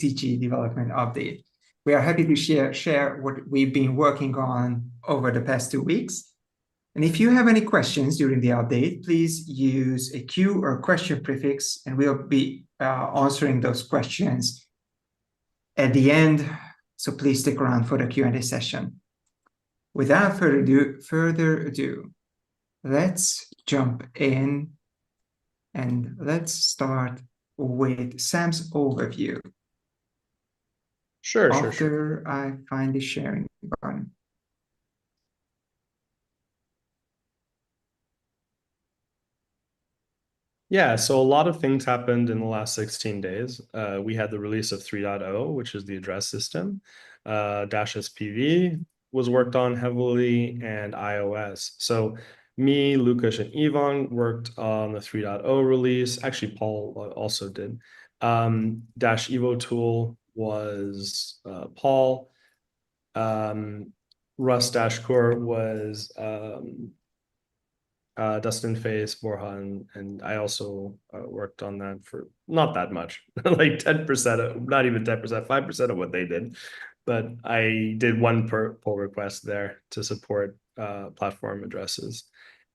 DCG development update. We are happy to share what we've been working on over the past 2 weeks. And if you have any questions during the update, please use a Q or question prefix, and we'll be answering those questions at the end. So please stick around for the Q&A session. Without further ado, let's jump in and let's start with Sam's overview. Sure. After I find the sharing button. Yeah, so a lot of things happened in the last 16 days. We had the release of 3.0, which is the address system. Dash SPV was worked on heavily, and iOS. So me, Lukasz, and Ivan worked on the 3.0 release. Actually, Paul also did. Dash Evo tool was Paul. Rust Dash Core was Dustin Face, Borja, and I also worked on that for not that much, like 10%, not even 10%, 5% of what they did. But I did one pull request there to support platform addresses.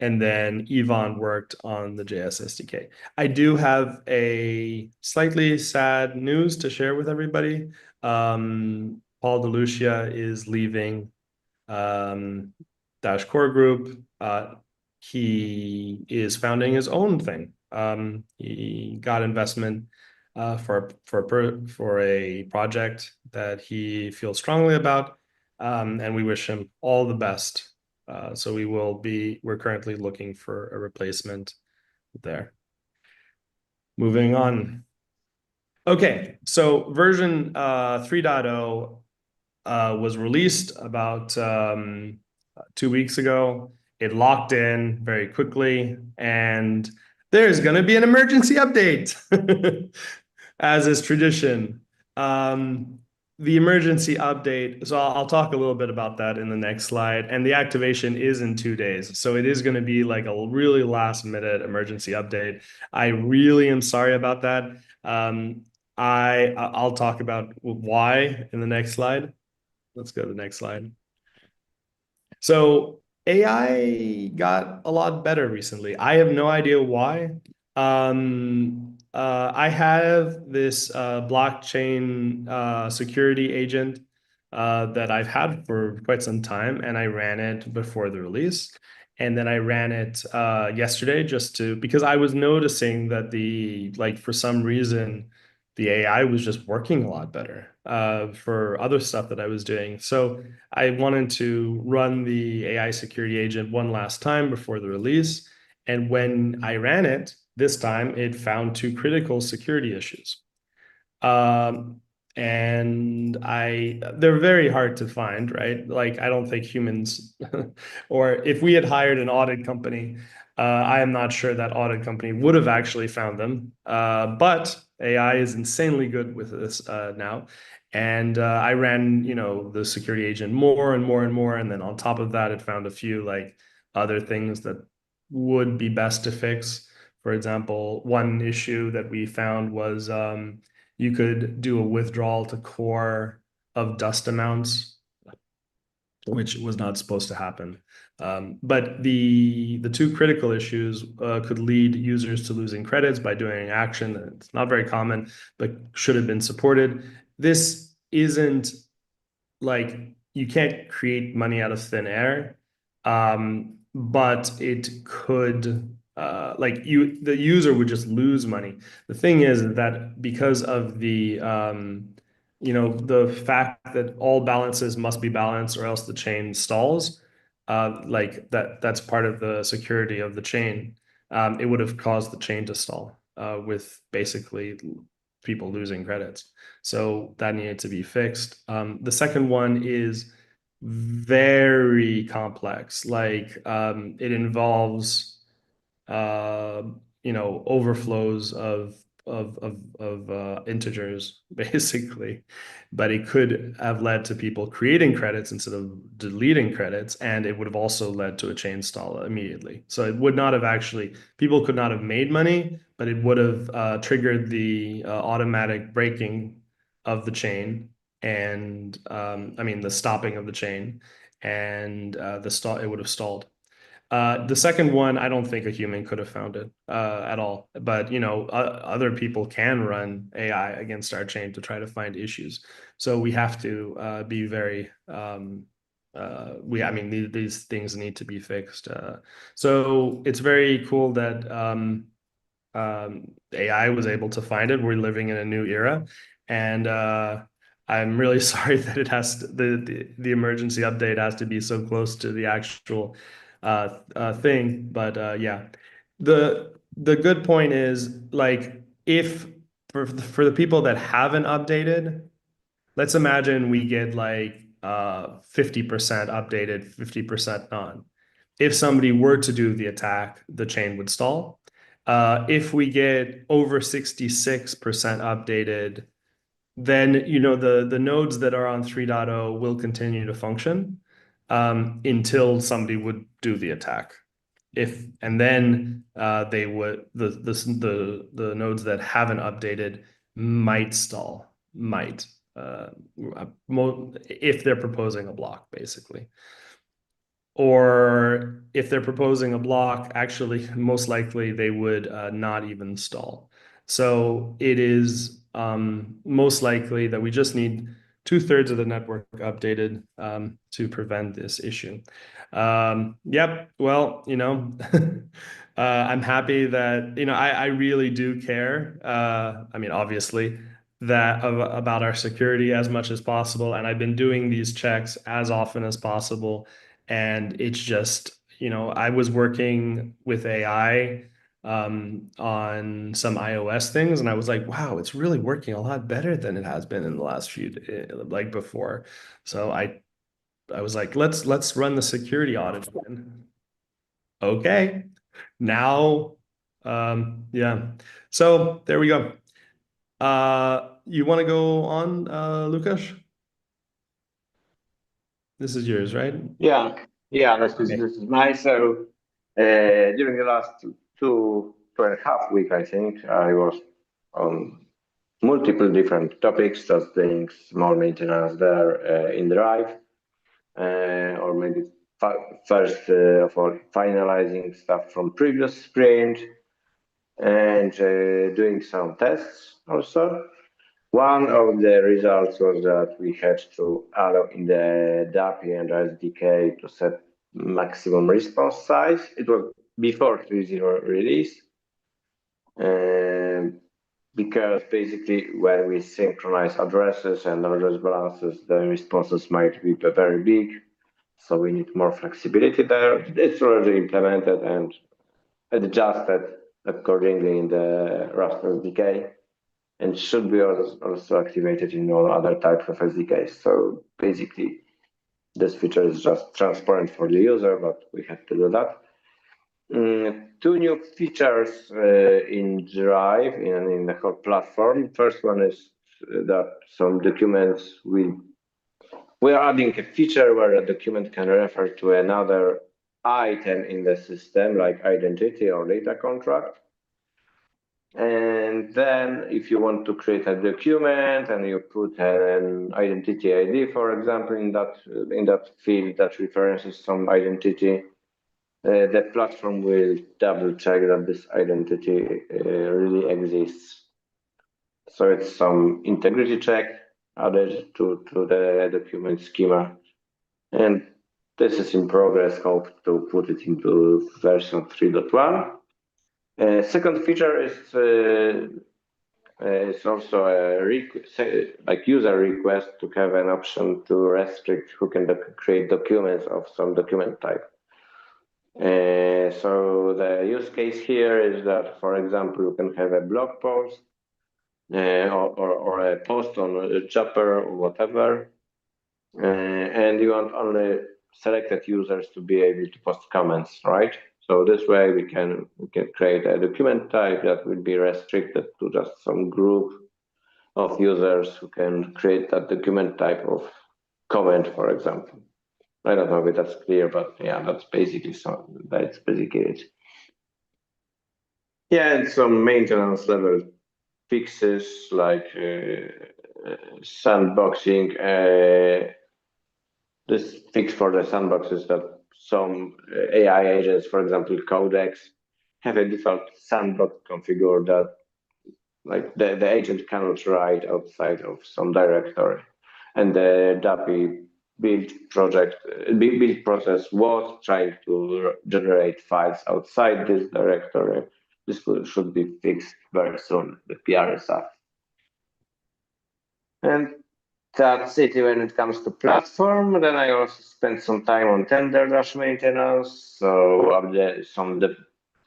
And then Ivan worked on the JS SDK. I do have a slightly sad news to share with everybody. Paul DeLucia is leaving Dash Core Group. He is founding his own thing. He got investment for a project that he feels strongly about, and we wish him all the best. So we're currently looking for a replacement there. Moving on. Okay, so version 3.0 was released about 2 weeks ago. It locked in very quickly, and there's going to be an emergency update, as is tradition. The emergency update, so I'll talk a little bit about that in the next slide, and the activation is in 2 days. So it is going to be like a really last-minute emergency update. I really am sorry about that. I'll talk about why in the next slide. Let's go to the next slide. So AI got a lot better recently. I have no idea why. I have this blockchain security agent that I've had for quite some time, and I ran it before the release. And then I ran it yesterday because I was noticing that for some reason, the AI was just working a lot better for other stuff that I was doing. So I wanted to run the AI security agent one last time before the release. And when I ran it, this time it found 2 critical security issues. And they're very hard to find, right? Like, I don't think humans, or if we had hired an audit company, I am not sure that audit company would have actually found them. But AI is insanely good with this now. And I ran, the security agent more and more and more. And then on top of that, it found a few other things that would be best to fix. For example, one issue that we found was you could do a withdrawal to core of dust amounts, which was not supposed to happen. But the 2 critical issues could lead users to losing credits by doing an action. It's not very common, but should have been supported. This isn't like you can't create money out of thin air, but it could the user would just lose money. The thing is that because of the fact that all balances must be balanced or else the chain stalls, that's part of the security of the chain. It would have caused the chain to stall with basically people losing credits. So that needed to be fixed. The second one is very complex. It involves overflows of integers, basically. But it could have led to people creating credits instead of deleting credits, and it would have also led to a chain stall immediately. So it would not have people could not have made money, but it would have triggered the automatic breaking of the chain, and I mean the stopping of the chain, and the stall it would have stalled. The second one, I don't think a human could have found it at all. But other people can run AI against our chain to try to find issues. So we have to be very I mean, these things need to be fixed. So it's very cool that AI was able to find it. We're living in a new era, and I'm really sorry that it has to, the emergency update has to be so close to the actual thing. But yeah, the good point is, like, if for the people that haven't updated, let's imagine we get like 50% updated, 50% non. If somebody were to do the attack, the chain would stall. If we get over 66% updated, then the nodes that are on 3.0 will continue to function until somebody would do the attack. And then they would the nodes that haven't updated might stall, might if they're proposing a block, basically. Or if they're proposing a block, actually, most likely they would not even stall. So it is most likely that we just need 2/3 of the network updated to prevent this issue. Yep. Well, I'm happy that, I really do care. I mean, obviously, about our security as much as possible. And I've been doing these checks as often as possible. And it's just, I was working with AI on some iOS things, and I was like, wow, it's really working a lot better than it has been in the last few, like before. So I was like, let's run the security audit again. Okay. Now, yeah. So there we go. You want to go on, Lukasz? This is yours, right? Yeah, this Okay. is nice. So during the last two and a half week, I think I was on multiple different topics, just doing small maintenance there in Drive, or maybe first of all finalizing stuff from previous sprint and doing some tests also. One of the results was that we had to allow in the DAPI and SDK to set maximum response size. It was before 3.0 release. Because basically when we synchronize addresses and address balances, the responses might be very big. So we need more flexibility there. It's already implemented and adjusted accordingly in the Rust SDK, and should be also activated in all other types of SDKs. So basically, this feature is just transparent for the user, but we have to do that. Two new features in Drive in the whole platform. First one is that some documents we are adding a feature where a document can refer to another item in the system, like identity or data contract. And then if you want to create a document and you put an identity ID, for example, in that field that references some identity, the platform will double check that this identity really exists. So it's some integrity check added to the document schema. And this is in progress. Hope to put it into version 3.1. Second feature is it's also like user request to have an option to restrict who can create documents of some document type. So the use case here is that, for example, you can have a blog post or a post on a Chopper or whatever, and you want only selected users to be able to post comments, right? So this way we can create a document type that will be restricted to just some group of users who can create that document type of comment, for example. I don't know if that's clear, but yeah, that's basically it. Yeah, and some maintenance level fixes like sandboxing. This fix for the sandbox is that some AI agents, for example, Codex, have a default sandbox configured that like the agent cannot write outside of some directory. And the DAPI build process was trying to generate files outside this directory. This should be fixed very soon, the PR stuff. And that's it when it comes to platform. Then I also spent some time on tender dash maintenance. So some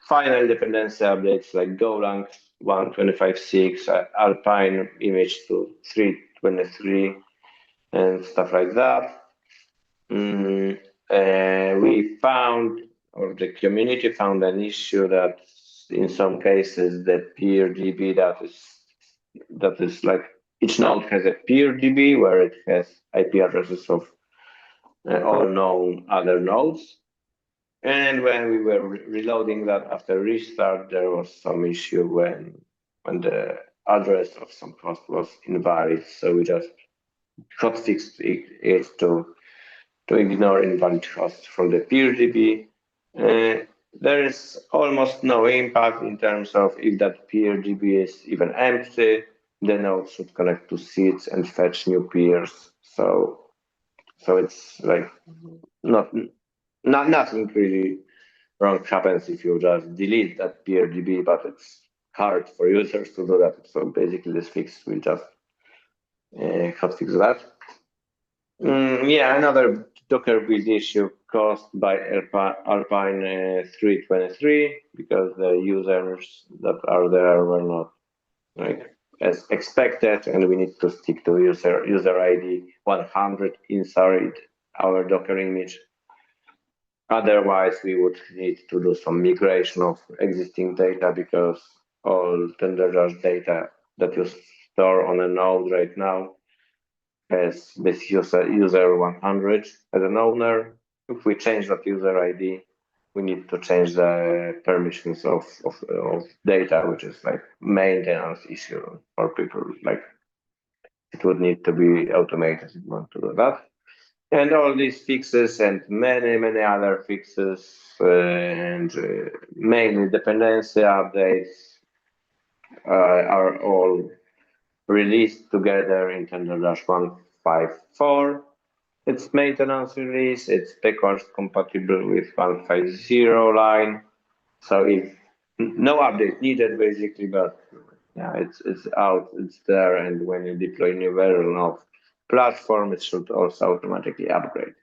final dependency updates like Golang 1.25.6, Alpine image to 3.23, and stuff like that. We found, or the community found, an issue that in some cases the peer DB that is like each node has a peer DB where it has IP addresses of all known other nodes. And when we were reloading that after restart, there was some issue when the address of some host was invalid. So we just hotfixed it to ignore invalid hosts from the peer DB. There is almost no impact in terms of if that peer DB is even empty, the node should connect to seeds and fetch new peers. So it's like nothing really wrong happens if you just delete that peer DB, but it's hard for users to do that. So basically, this fix will just hotfix that. Yeah, another Docker build issue caused by Alpine 3.23 because the users that are there were not like as expected, and we need to stick to user ID 100 inside our Docker image. Otherwise, we would need to do some migration of existing data because all TenderDash data that you store on a node right now has this user 100 as an owner. If we change that user ID, we need to change the permissions of data, which is like maintenance issue for people. Like it would need to be automated if you want to do that. And all these fixes and many other fixes and mainly dependency updates are all released together in TenderDash 1.5.4. It's maintenance release, it's backwards compatible with 1.5.0 line. So if no update needed basically, but yeah, it's out, it's there, and when you deploy new version of platform, it should also automatically upgrade.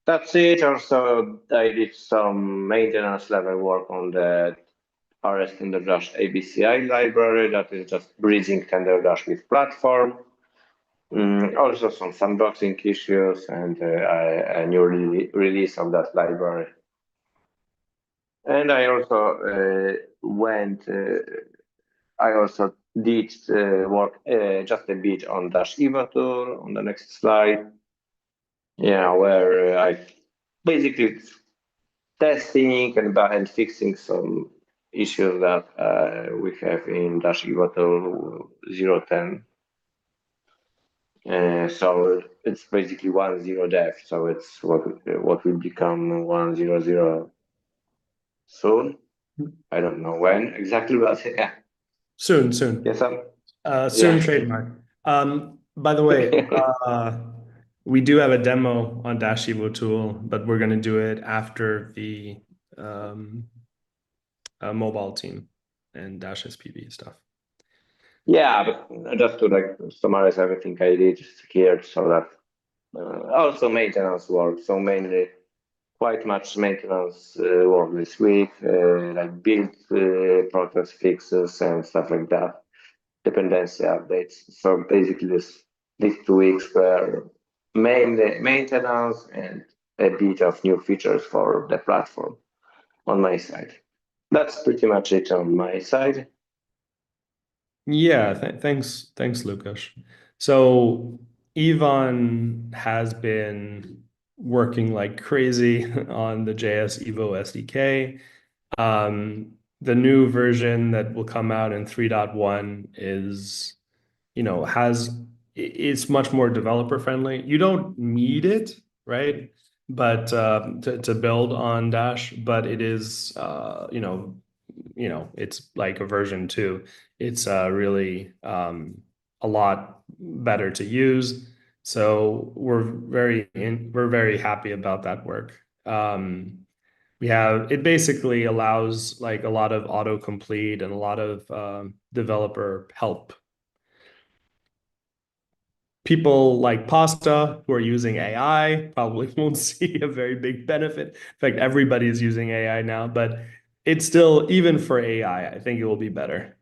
That's it. Also, I did some maintenance level work on the RS TenderDash ABCI library that is just bridging TenderDash with platform. Also some sandboxing issues and a new release of that library. And I also I also did work just a bit on Dash Evo tool on the next slide. Yeah, where I basically testing and fixing some issues that we have in Dash Evo tool 0.10. So it's basically 1.0 dev. So it's what will become 1.0.0 soon. I don't know when exactly, but yeah. Soon. Yes, Soon yeah. trademark. By the way, we do have a demo on Dash Evo tool, but we're going to do it after the mobile team and Dash SPV stuff. Yeah, but just to like summarize everything I did here, so that also maintenance work. So mainly quite much maintenance work this week, like build process fixes and stuff like that, dependency updates. So basically these 2 weeks were mainly maintenance and a bit of new features for the platform on my side. That's pretty much it on my side. Yeah, thanks, Lukasz. So Ivan has been working like crazy on the JS Evo SDK. The new version that will come out in 3.1 is it's much more developer friendly. You don't need it, right? But to build on Dash, but it is it's like a version 2. It's really a lot better to use. So we're very happy about that work. It basically allows like a lot of autocomplete and a lot of developer help. People like Pasta who are using AI probably won't see a very big benefit. In fact, everybody is using AI now, but it's still, even for AI, I think it will be better.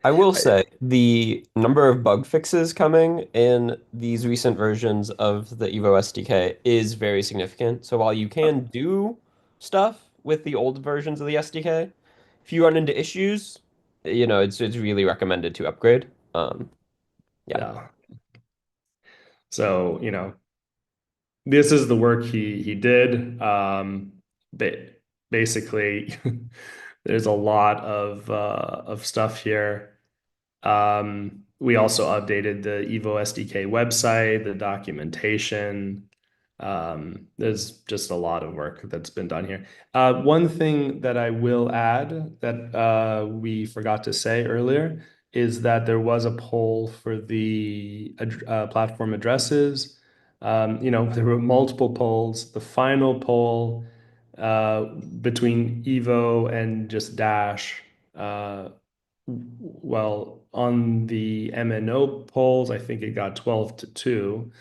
I will say the number of bug fixes coming in these recent versions of the Evo SDK is very significant. So while you can do stuff with the old versions of the SDK, if you run into issues, it's really recommended to upgrade. Yeah. Yeah. So, this is the work he did. Basically, there's a lot of stuff here. We also updated the Evo SDK website, the documentation. There's just a lot of work that's been done here. One thing that I will add that we forgot to say earlier is that there was a poll for the platform addresses. There were multiple polls. The final poll between Evo and just Dash, well, on the MNO polls, I think it got 12-2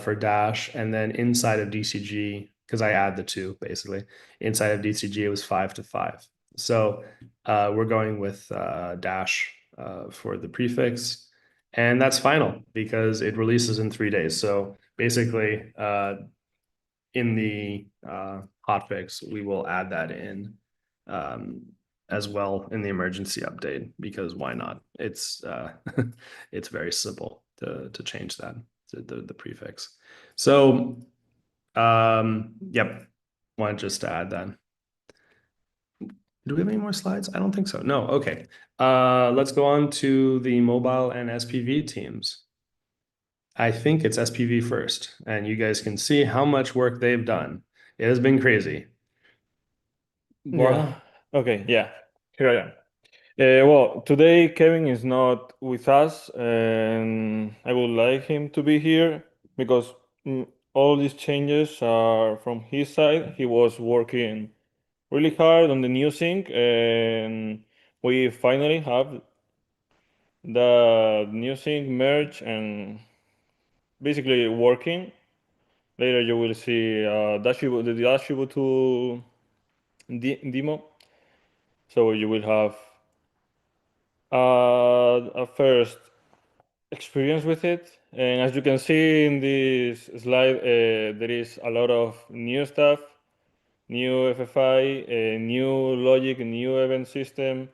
for Dash, and then inside of DCG, because I add the two basically, inside of DCG it was 5-5. So we're going with Dash for the prefix, and that's final because it releases in 3 days. So basically, in the hotfix, we will add that in as well in the emergency update, because why not? It's it's very simple to change that to the prefix. So yep, wanted just to add that. Do we have any more slides? I don't think so. No. Okay. Let's go on to the mobile and SPV teams. I think it's SPV first, and you guys can see how much work they've done. It has been crazy. Yeah. Okay. Yeah. Here I am. Well, today Kevin is not with us, and I would like him to be here because all these changes are from his side. He was working really hard on the new sync, and we finally have the new sync merge and basically working. Later you will see the dashboard to demo. So you will have a first experience with it. And as you can see in this slide, there is a lot of new stuff, new FFI, new logic, new event system,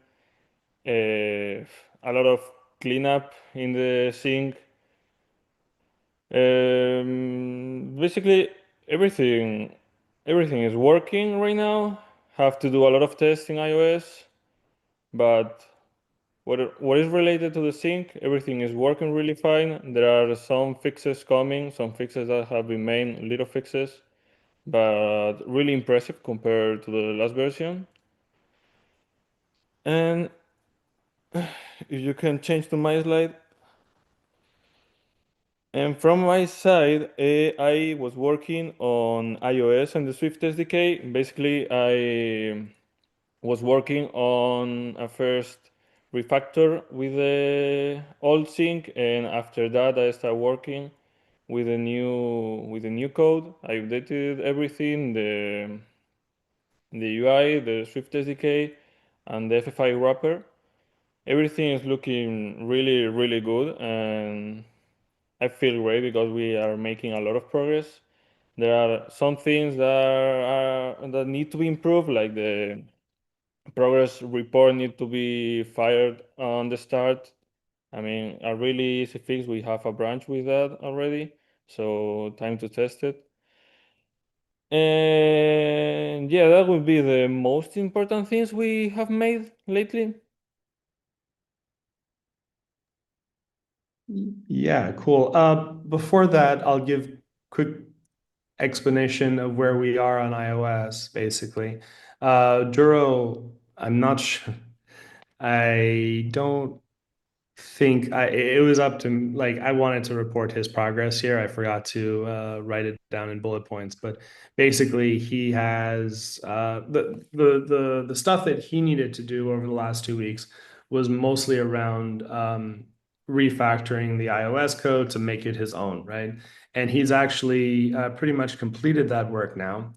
a lot of cleanup in the sync. Basically, everything is working right now. Have to do a lot of tests in iOS, but what is related to the sync, everything is working really fine. There are some fixes coming, some fixes that have been made, little fixes, but really impressive compared to the last version. And if you can change to my slide. And from my side, I was working on iOS and the Swift SDK. Basically, I was working on a first refactor with the old sync, and after that, I started working with the new code. I updated everything, the UI, the Swift SDK, and the FFI wrapper. Everything is looking really, really good, and I feel great because we are making a lot of progress. There are some things that need to be improved, like the progress report need to be fired on the start. I mean, a really easy fix. We have a branch with that already, so time to test it. And yeah, that would be the most important things we have made lately. Yeah, cool. Before that, I'll give quick explanation of where we are on iOS, basically. Duro, I'm not sure. I don't think it was up to like I wanted to report his progress here. I forgot to write it down in bullet points, but basically he has the stuff that he needed to do over the last 2 weeks was mostly around refactoring the iOS code to make it his own, right? And he's actually pretty much completed that work now.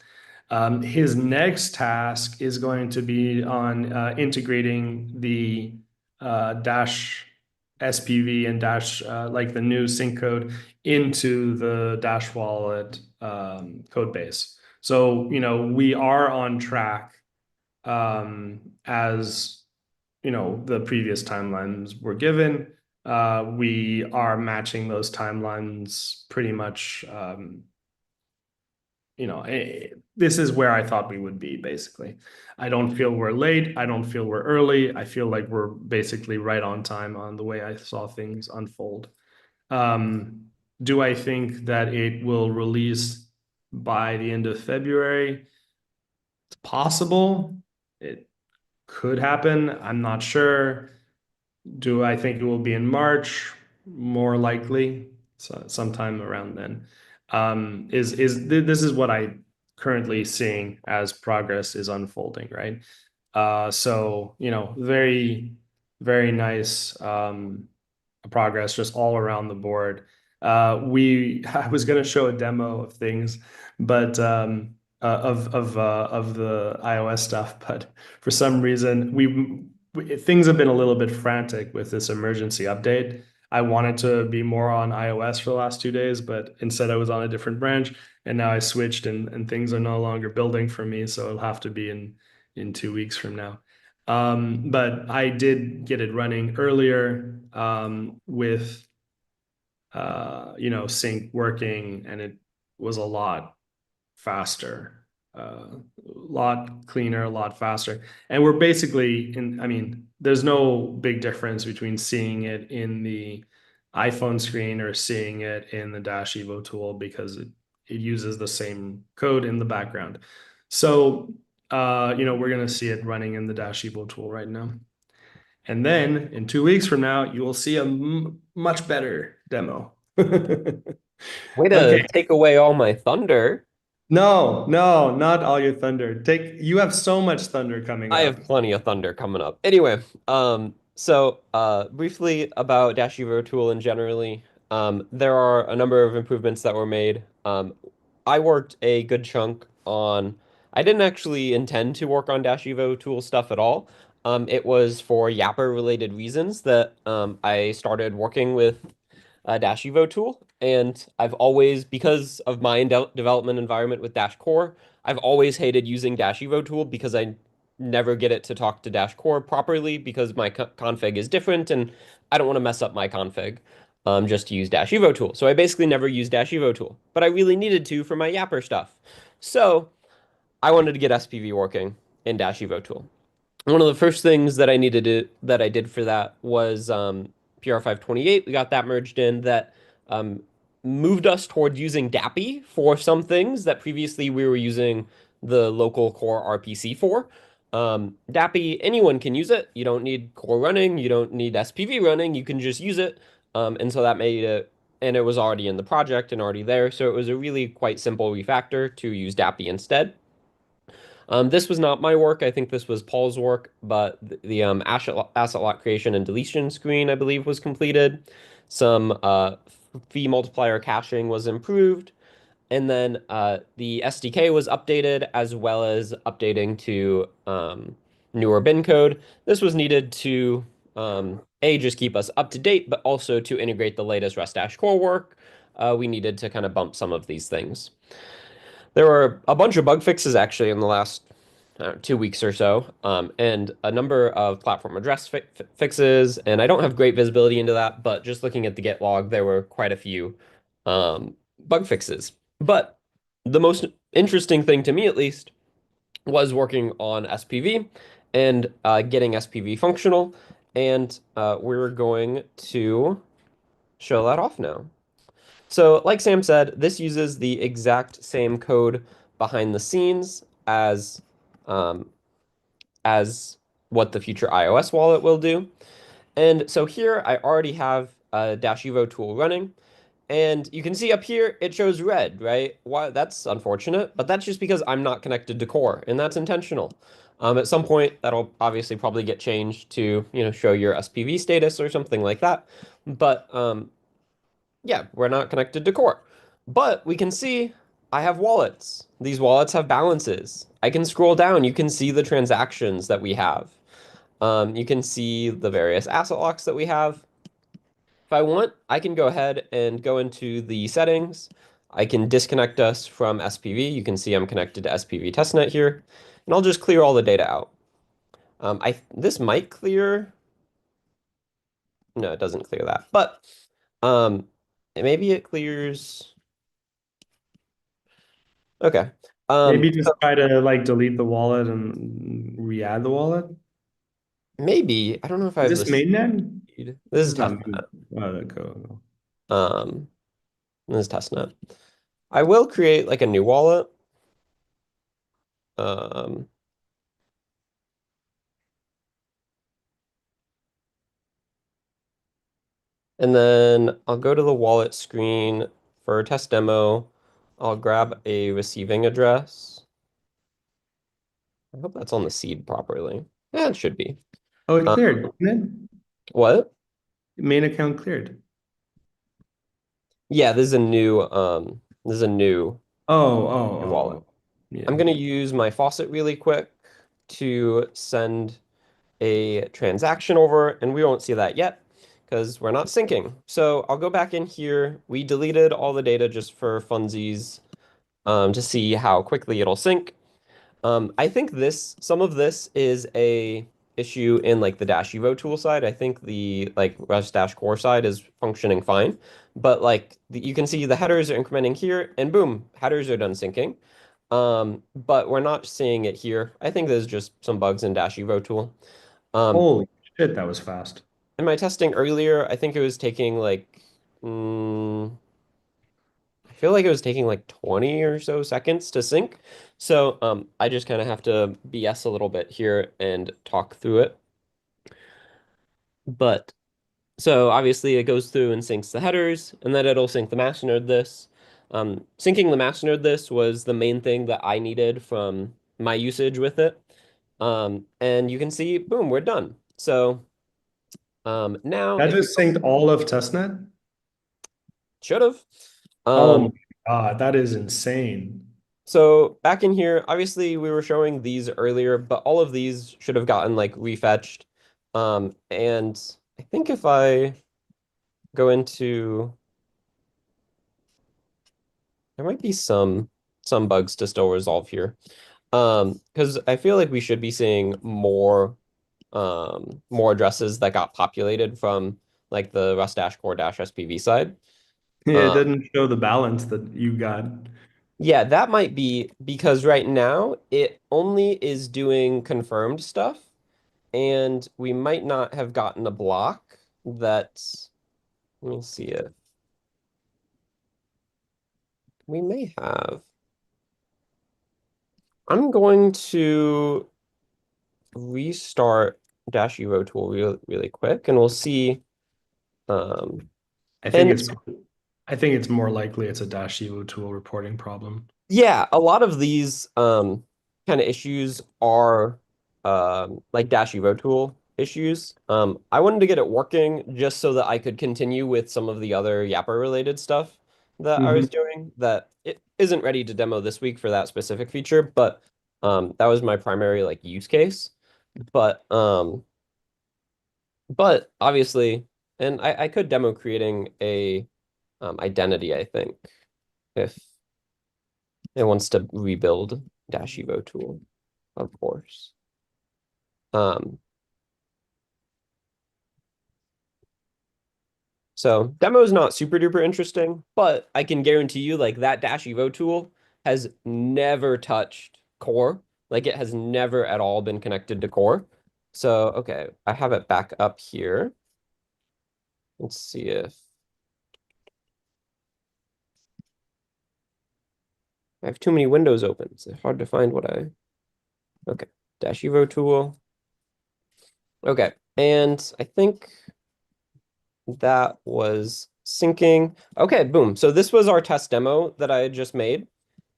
His next task is going to be on integrating the Dash SPV and Dash, like the new sync code, into the Dash wallet code base. So, we are on track as, the previous timelines were given. We are matching those timelines pretty much. This is where I thought we would be, basically. I don't feel we're late. I don't feel we're early. I feel like we're basically right on time on the way I saw things unfold. Do I think that it will release by the end of February? It's possible. It could happen. I'm not sure. Do I think it will be in March? More likely, so sometime around then. This is what I currently seeing as progress is unfolding, right? So very, very nice progress just all around the board. I was going to show a demo of things, but of the iOS stuff, but for some reason things have been a little bit frantic with this emergency update. I wanted to be more on iOS for the last 2 days, but instead I was on a different branch, and now I switched, and things are no longer building for me, so it'll have to be in 2 weeks from now. But I did get it running earlier with sync working, and it was a lot faster, a lot cleaner, a lot faster. And we're basically there's no big difference between seeing it in the iPhone screen or seeing it in the Dash Evo tool, because it uses the same code in the background. So we're going to see it running in the Dash Evo tool right now. And then in 2 weeks from now, you will see a much better demo. Way to take away all my thunder. No, not all your thunder. You have so much thunder coming I up. have plenty of thunder coming up. Anyway, so briefly about Dash Evo tool and generally, there are a number of improvements that were made. I worked a good chunk on. I didn't actually intend to work on Dash Evo tool stuff at all. It was for Yapper related reasons that I started working with Dash Evo tool, and I've always, because of my development environment with Dash Core, I've always hated using Dash Evo tool because I never get it to talk to Dash Core properly because my config is different, and I don't want to mess up my config just to use Dash Evo tool. So I basically never use Dash Evo tool, but I really needed to for my Yapper stuff. So I wanted to get SPV working in Dash Evo tool. One of the first things that I did for that was PR528. We got that merged in. That moved us toward using DAPI for some things that previously we were using the local core RPC for. DAPI, anyone can use it. You don't need core running. You don't need SPV running. You can just use it. And so that made it, and it was already in the project and already there. So it was a really quite simple refactor to use DAPI instead. This was not my work. I think this was Paul's work, but the asset lock creation and deletion screen, I believe, was completed. Some fee multiplier caching was improved. And then the SDK was updated, as well as updating to newer bin code. This was needed to, just keep us up to date, but also to integrate the latest Rest Dash core work. We needed to kind of bump some of these things. There were a bunch of bug fixes actually in the last 2 weeks or so, and a number of platform address fixes. And I don't have great visibility into that, but just looking at the Git log, there were quite a few bug fixes. But the most interesting thing to me, at least, was working on SPV and getting SPV functional. And we're going to show that off now. So like Sam said, this uses the exact same code behind the scenes um, as what the future iOS wallet will do. And so here I already have a Dash Evo tool running. And you can see up here, it shows red, right? Why, that's unfortunate, but that's just because I'm not connected to Core, and that's intentional. At some point, that'll obviously probably get changed to, show your SPV status or something like that. But yeah, we're not connected to Core. But we can see I have wallets. These wallets have balances. I can scroll down. You can see the transactions that we have. You can see the various asset locks that we have. If I want, I can go ahead and go into the settings. I can disconnect us from SPV. You can see I'm connected to SPV testnet here, and I'll just clear all the data out. This might clear. No, it doesn't clear that, but maybe it clears. Okay. Maybe just try to like delete the wallet and re-add the wallet. Maybe I don't know if I Is have this this. mainnet? This is Not testnet. go. This is testnet. I will create like a new wallet. Um, and then I'll go to the wallet screen for a test demo. I'll grab a receiving address. I hope that's on the seed properly. Yeah, it should be. Oh, it cleared, didn't What? it? Main account cleared. Yeah, this is a new wallet. Yeah. I'm gonna use my faucet really quick to send a transaction over, and we won't see that yet because we're not syncing. So I'll go back in here. We deleted all the data just for funsies to see how quickly it'll sync. I think some of this is a issue in like the Dash Evo tool side. I think the like Rust Dash Core side is functioning fine, but like you can see the headers are incrementing here, and boom, headers are done syncing. But we're not seeing it here. I think there's just some bugs in Dash Evo tool. Holy shit, that was fast. In my testing earlier, I think it was taking like, I feel like it was taking like 20 or so seconds to sync. So I just kind of have to BS a little bit here and talk through it. But so obviously it goes through and syncs the headers, and then it'll sync the masternode this. Syncing the masternode this was the main thing that I needed from my usage with it. And you can see, boom, we're done. So now That if we just synced all of testnet? should have. Oh my God, that is insane. So back in here, obviously we were showing these earlier, but all of these should have gotten like refetched. And I think if I go into, there might be some bugs to still resolve here. Because I feel like we should be seeing more addresses that got populated from like the Rust Dash Core Dash SPV side. Yeah, it didn't show the balance that you got. Yeah, that might be because right now it only is doing confirmed stuff, and we might not have gotten a block that, let me see it. We may have. I'm going to restart Dash Evo tool really, really quick, and we'll see. I think And it's more likely it's a Dash Evo tool reporting problem. yeah, a lot of these kind of issues are like Dash Evo tool issues. I wanted to get it working just so that I could continue with some of the other Yapper related stuff that I was doing that it isn't ready to demo this week for that specific feature, but that was my primary like use case. But obviously, and I could demo creating a identity, I think, if it wants to rebuild Dash Evo tool, of course. So demo is not super duper interesting, but I can guarantee you like that Dash Evo tool has never touched Core. Like it has never at all been connected to Core. So, okay, I have it back up here. Let's see if I have too many windows open. It's hard to find okay, Dash Evo tool. Okay, and I think that was syncing. Okay, boom. So this was our test demo that I had just made.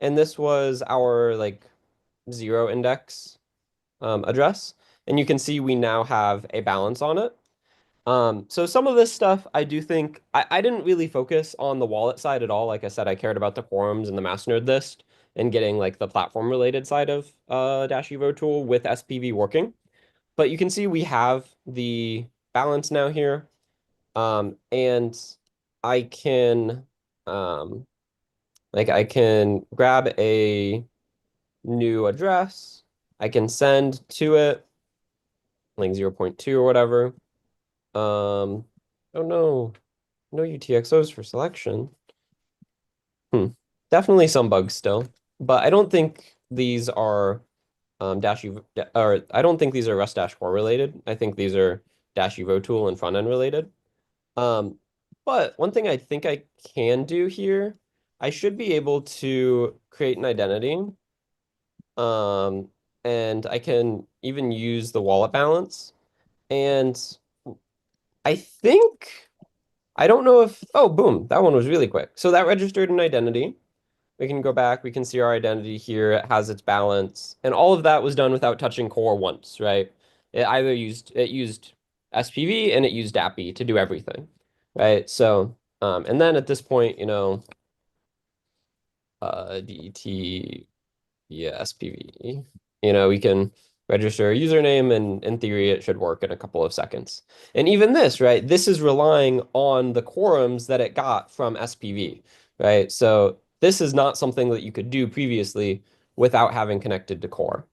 And this was our like 0 index address. And you can see we now have a balance on it. So some of this stuff I do think I didn't really focus on the wallet side at all. Like I said, I cared about the quorums and the masternode list and getting like the platform related side of Dash Evo tool with SPV working. But you can see we have the balance now here. And I can I can grab a new address. I can send to it like 0.2 or whatever. Oh no, no UTXOs for selection. Definitely some bugs still, but I don't think these are Dash Evo, or I don't think these are Rust Dash Core related. I think these are Dash Evo tool and front end related. But one thing I think I can do here, I should be able to create an identity. And I can even use the wallet balance. And I think, I don't know if, oh, boom, that one was really quick. So that registered an identity. We can go back, we can see our identity here. It has its balance. And all of that was done without touching core once, right? It used SPV and it used DAPI to do everything, right? So, and then at this point, DET, yeah, SPV, we can register a username and in theory it should work in a couple of seconds. And even this, right? This is relying on the quorums that it got from SPV, right? So this is not something that you could do previously without having connected to core.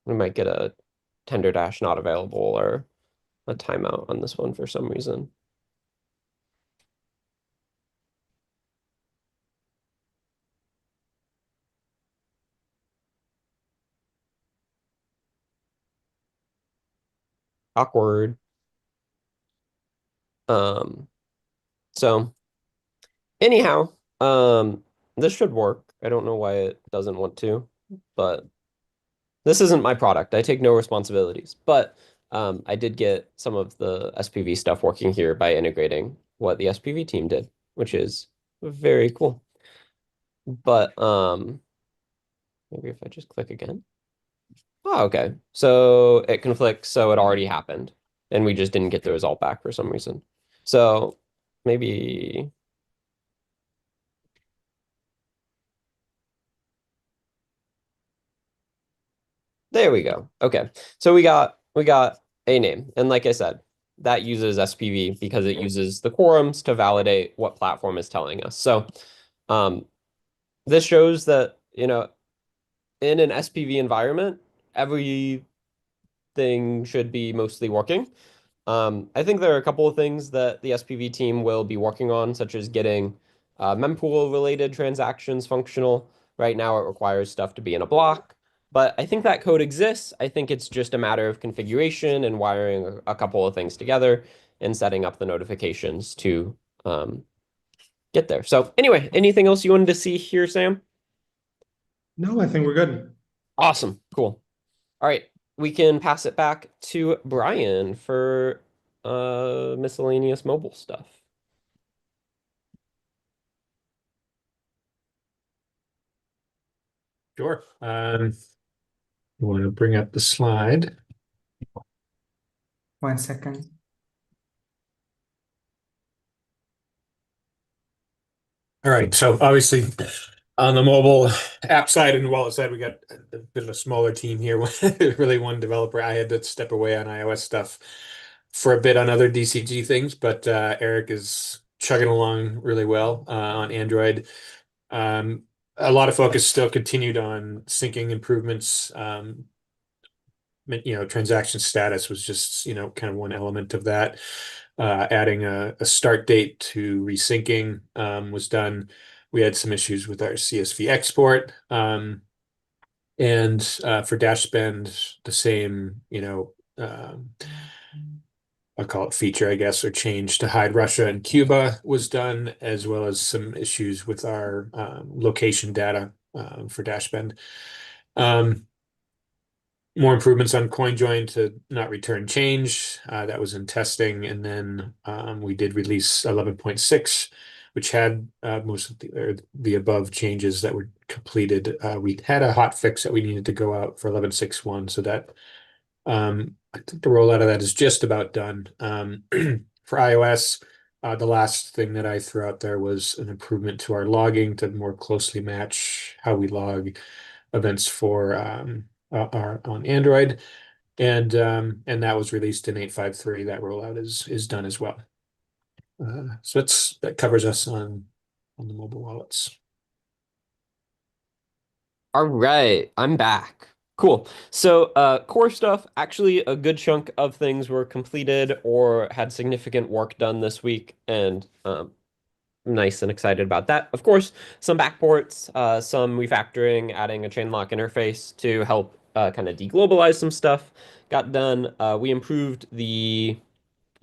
We might get a tender dash not available or a timeout on this one for some reason. Awkward. So anyhow, this should work. I don't know why it doesn't want to, but this isn't my product. I take no responsibilities. But I did get some of the SPV stuff working here by integrating what the SPV team did, which is very cool. But maybe if I just click again. Oh, okay. So it conflicts, so it already happened. And we just didn't get the result back for some reason. So maybe there we go. Okay. So we got a name. And like I said, that uses SPV because it uses the quorums to validate what platform is telling us. So this shows that, in an SPV environment, everything should be mostly working. I think there are a couple of things that the SPV team will be working on, such as getting mempool-related transactions functional. Right now, it requires stuff to be in a block, but I think that code exists. I think it's just a matter of configuration and wiring a couple of things together and setting up the notifications to get there. So anyway, anything else you wanted to see here, Sam? No, I think we're good. Awesome. Cool. All right. We can pass it back to Brian for miscellaneous mobile stuff. Sure. You want to bring up the slide? 1 second. All right. So obviously on the mobile app side and wallet side, we got a bit of a smaller team here. Really one developer. I had to step away on iOS stuff for a bit on other DCG things, but Eric is chugging along really well on Android. A lot of focus still continued on syncing improvements. Transaction status was just, kind of one element of that. Adding a start date to resyncing was done. We had some issues with our CSV export. And for Dash Spend, the same, I'll call it feature, I guess, or change to hide Russia and Cuba was done, as well as some issues with our location data for Dashbend. More improvements on CoinJoin to not return change. That was in testing. And then we did release 11.6, which had most of the above changes that were completed. We had a hot fix that we needed to go out for 11.6.1. So that I think the rollout of that is just about done. For iOS, the last thing that I threw out there was an improvement to our logging to more closely match how we log events for are on Android, and that was released in 8.5.3. That rollout is done as well. So that covers us on the mobile wallets. All right, I'm back. Cool. So, core stuff, actually, a good chunk of things were completed or had significant work done this week, and nice and excited about that. Of course, some backports, some refactoring, adding a chain lock interface to help kind of deglobalize some stuff got done. We improved the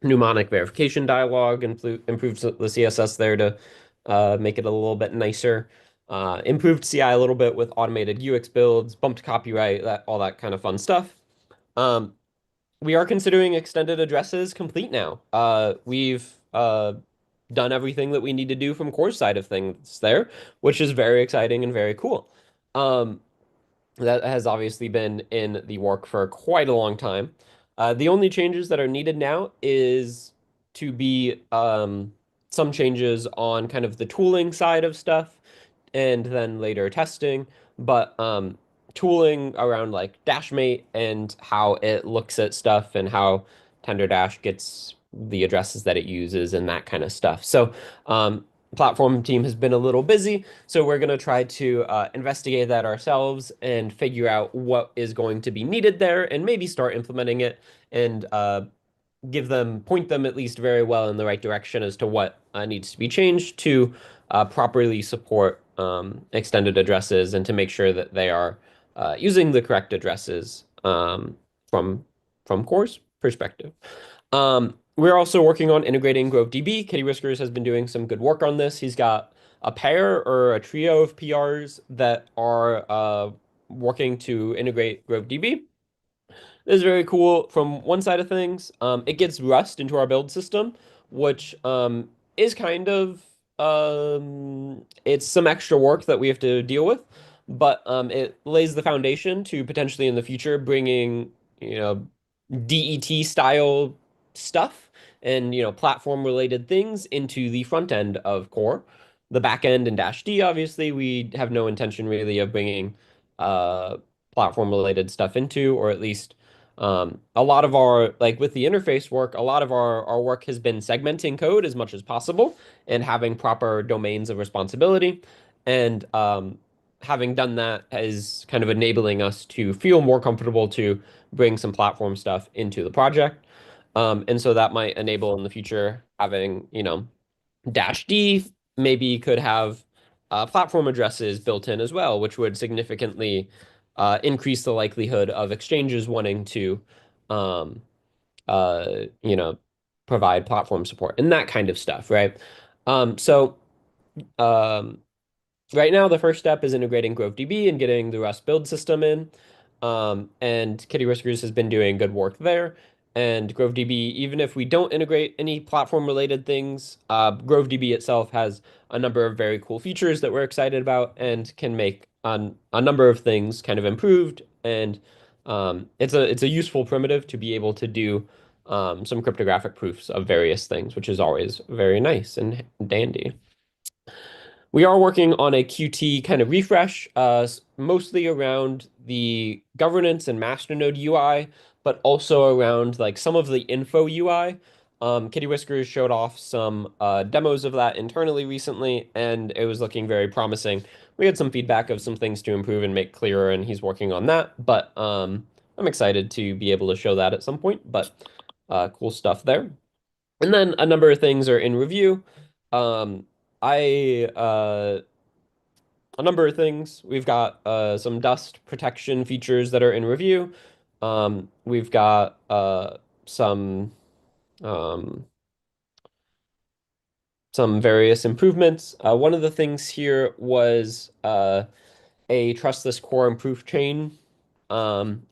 mnemonic verification dialog, improved the CSS there to make it a little bit nicer. Improved CI a little bit with automated UX builds, bumped copyright, all that kind of fun stuff. We are considering extended addresses complete now. We've done everything that we need to do from core side of things there, which is very exciting and very cool. That has obviously been in the work for quite a long time. The only changes that are needed now is to be some changes on kind of the tooling side of stuff and then later testing. But tooling around like Dashmate and how it looks at stuff and how TenderDash gets the addresses that it uses and that kind of stuff. So platform team has been a little busy, so we're going to try to investigate that ourselves and figure out what is going to be needed there and maybe start implementing it and point them at least very well in the right direction as to what needs to be changed to properly support extended addresses and to make sure that they are using the correct addresses from Core's perspective. We're also working on integrating GroveDB. Kitty Whiskers has been doing some good work on this. He's got a pair or a trio of PRs that are working to integrate GroveDB. This is very cool from one side of things. It gets Rust into our build system, which is kind of it's some extra work that we have to deal with, but it lays the foundation to potentially in the future bringing, DET style stuff and, platform related things into the front end of Core. The back end and Dash D, obviously, we have no intention really of bringing platform related stuff into, or at least a lot of our, like with the interface work, a lot of our work has been segmenting code as much as possible and having proper domains of responsibility. And having done that is kind of enabling us to feel more comfortable to bring some platform stuff into the project. And so that might enable in the future having, Dash D maybe could have platform addresses built in as well, which would significantly increase the likelihood of exchanges wanting to, um, provide platform support and that kind of stuff, right? So right now, the first step is integrating GroveDB and getting the Rust build system in. And Kitty Whiskers has been doing good work there. And GroveDB, even if we don't integrate any platform-related things, GroveDB itself has a number of very cool features that we're excited about and can make a number of things kind of improved. And it's a useful primitive to be able to do some cryptographic proofs of various things, which is always very nice and dandy. We are working on a Qt kind of refresh, mostly around the governance and masternode UI, but also around like some of the info UI. Kitty Whiskers showed off some demos of that internally recently, and it was looking very promising. We had some feedback of some things to improve and make clearer, and he's working on that. But I'm excited to be able to show that at some point. But cool stuff there. And then a number of things are in review. I a number of things. We've got some dust protection features that are in review. We've got some um, some various improvements. One of the things here was a trustless quorum proof chain,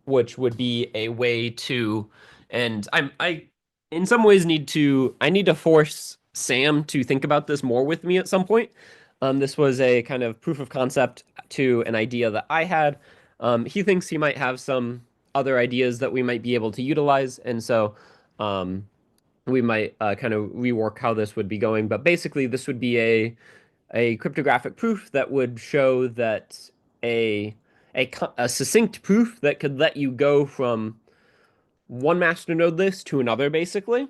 which would be a way to, and I in some ways I need to force Sam to think about this more with me at some point. This was a kind of proof of concept to an idea that I had. He thinks he might have some other ideas that we might be able to utilize, and so um, we might kind of rework how this would be going. But basically, this would be a cryptographic proof that would show that a a succinct proof that could let you go from one masternode list to another, basically.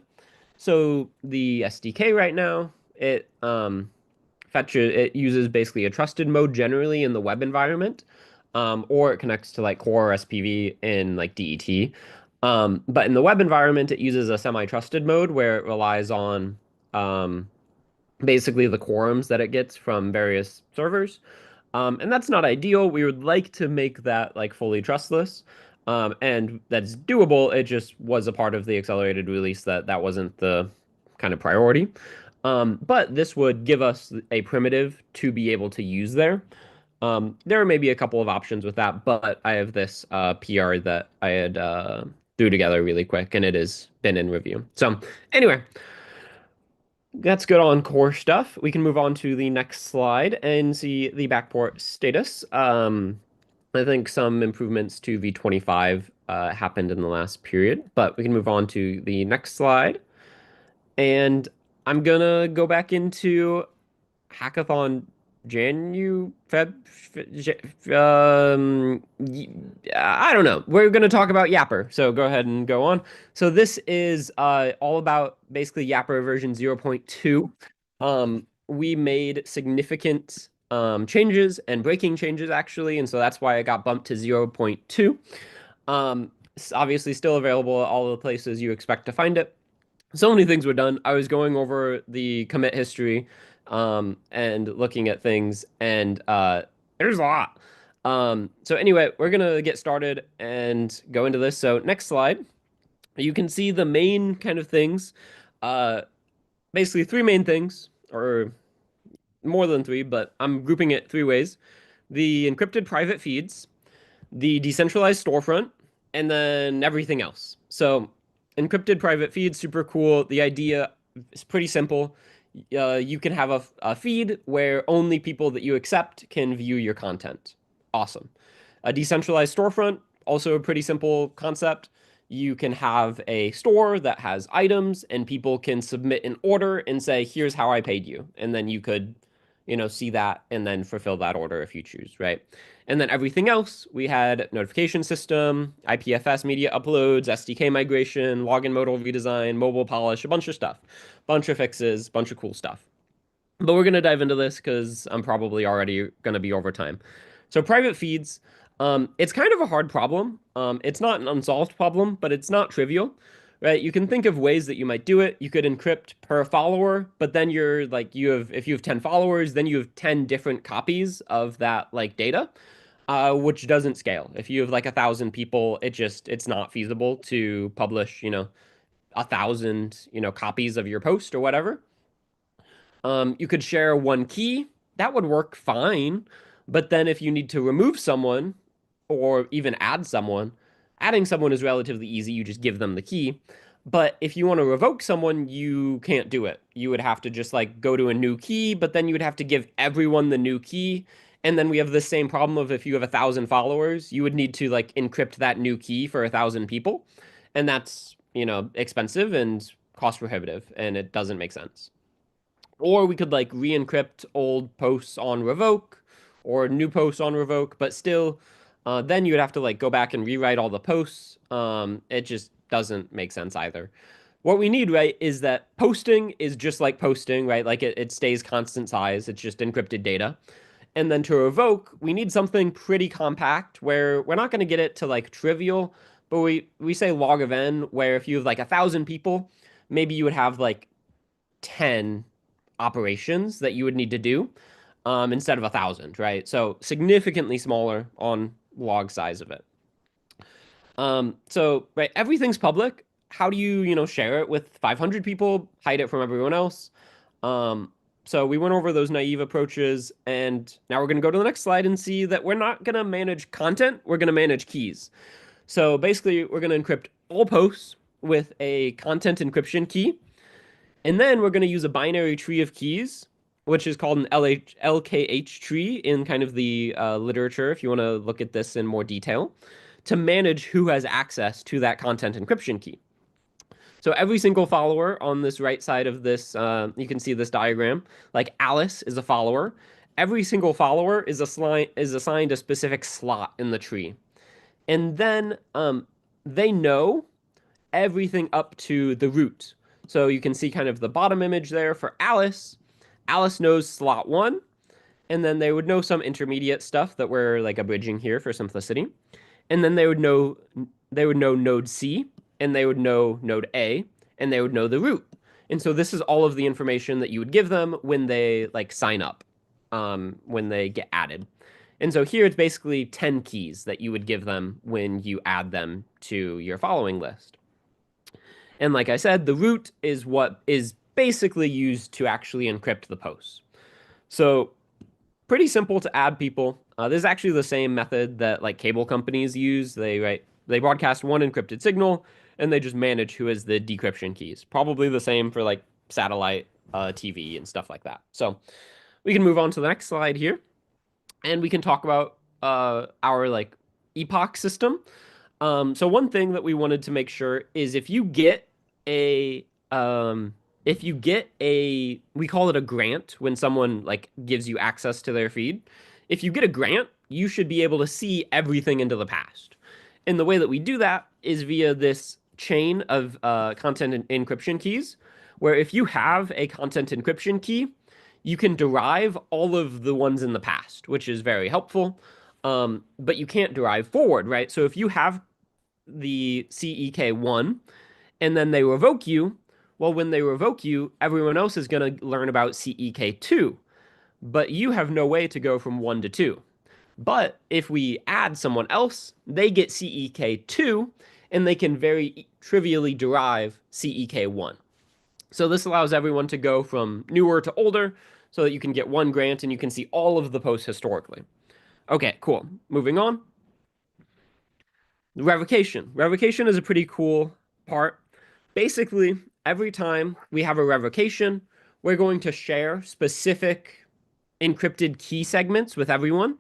So the SDK right now, it uses basically a trusted mode generally in the web environment, or it connects to like Core or SPV in like DET. But in the web environment, it uses a semi-trusted mode where it relies on um, basically the quorums that it gets from various servers. And that's not ideal. We would like to make that like fully trustless. And that's doable. It just was a part of the accelerated release that wasn't the kind of priority. But this would give us a primitive to be able to use there. There may be a couple of options with that, but I have this PR that I had threw together really quick, and it has been in review. So anyway, that's good on core stuff. We can move on to the next slide and see the backport status. I think some improvements to v25 happened in the last period, but we can move on to the next slide. And I'm gonna go back into Hackathon I don't know. We're going to talk about Yapper, so go ahead and go on. So this is all about basically Yapper version 0.2. We made significant changes and breaking changes actually, and so that's why it got bumped to 0.2. It's obviously still available at all the places you expect to find it. So many things were done. I was going over the commit history and looking at things, and there's a lot. So anyway, we're gonna get started and go into this. So next slide, you can see the main kind of things. Uh, Basically three main things, or more than three, but I'm grouping it three ways. The encrypted private feeds, the decentralized storefront, and then everything else. So encrypted private feed, super cool. The idea is pretty simple. You can have a feed where only people that you accept can view your content. Awesome. A decentralized storefront, also a pretty simple concept. You can have a store that has items and people can submit an order and say, here's how I paid you. And then you could, see that and then fulfill that order if you choose, right? And then everything else, we had notification system, IPFS media uploads, SDK migration, login modal redesign, mobile polish, a bunch of stuff, bunch of fixes, bunch of cool stuff. But we're going to dive into this because I'm probably already going to be over time. So private feeds, it's kind of a hard problem. It's not an unsolved problem, but it's not trivial, right? You can think of ways that you might do it. You could encrypt per follower, but then you're like, if you have 10 followers, then you have 10 different copies of that like data, which doesn't scale. If you have like 1,000 people, it's not feasible to publish, 1,000, copies of your post or whatever. You could share one key. That would work fine. But then if you need to remove someone or even add someone, adding someone is relatively easy. You just give them the key. But if you want to revoke someone, you can't do it. You would have to just like go to a new key, but then you would have to give everyone the new key. And then we have the same problem of if you have 1,000 followers, you would need to like encrypt that new key for 1,000 people. And that's, expensive and cost prohibitive, and it doesn't make sense. Or we could like re-encrypt old posts on revoke or new posts on revoke, but still, then you would have to like go back and rewrite all the posts. It just doesn't make sense either. What we need, right, is that posting is just like posting, right? Like it stays constant size. It's just encrypted data. And then to revoke, we need something pretty compact where we're not going to get it to like trivial, but we say log of n, where if you have like 1,000 people, maybe you would have like 10 operations that you would need to do instead of 1,000, right? So significantly smaller on log size of it. So right, everything's public. how do you, share it with 500 people, hide it from everyone else? So we went over those naive approaches, and now we're going to go to the next slide and see that we're not going to manage content, we're going to manage keys. So basically, we're going to encrypt all posts with a content encryption key, and then we're going to use a binary tree of keys, which is called an LKH tree in kind of the literature, if you want to look at this in more detail, to manage who has access to that content encryption key. So every single follower on this right side of this, you can see this diagram, like Alice is a follower. Every single follower is assigned a specific slot in the tree. And then they know everything up to the root. So you can see kind of the bottom image there for Alice. Alice knows slot 1, and then they would know some intermediate stuff that we're like abridging here for simplicity. And then they would know node C, and they would know node A, and they would know the root. And so this is all of the information that you would give them when they like sign up, when they get added. And so here it's basically 10 keys that you would give them when you add them to your following list. And like I said, the root is what is basically used to actually encrypt the posts. So pretty simple to add people. This is actually the same method that like cable companies use. They broadcast one encrypted signal, and they just manage who has the decryption keys. Probably the same for like satellite TV and stuff like that. So we can move on to the next slide here, and we can talk about our like epoch system. So one thing that we wanted to make sure is if you get a we call it a grant when someone like gives you access to their feed. If you get a grant, you should be able to see everything into the past. And the way that we do that is via this chain of content encryption keys, where if you have a content encryption key, you can derive all of the ones in the past, which is very helpful. But you can't derive forward, right? So if you have the CEK1 and then they revoke you, well, when they revoke you, everyone else is going to learn about CEK2, but you have no way to go from 1 to 2. But if we add someone else, they get CEK2, and they can very trivially derive CEK1. So this allows everyone to go from newer to older so that you can get one grant and you can see all of the posts historically. Okay, cool. Moving on. Revocation. Revocation is a pretty cool part. Basically, every time we have a revocation, we're going to share specific encrypted key segments with everyone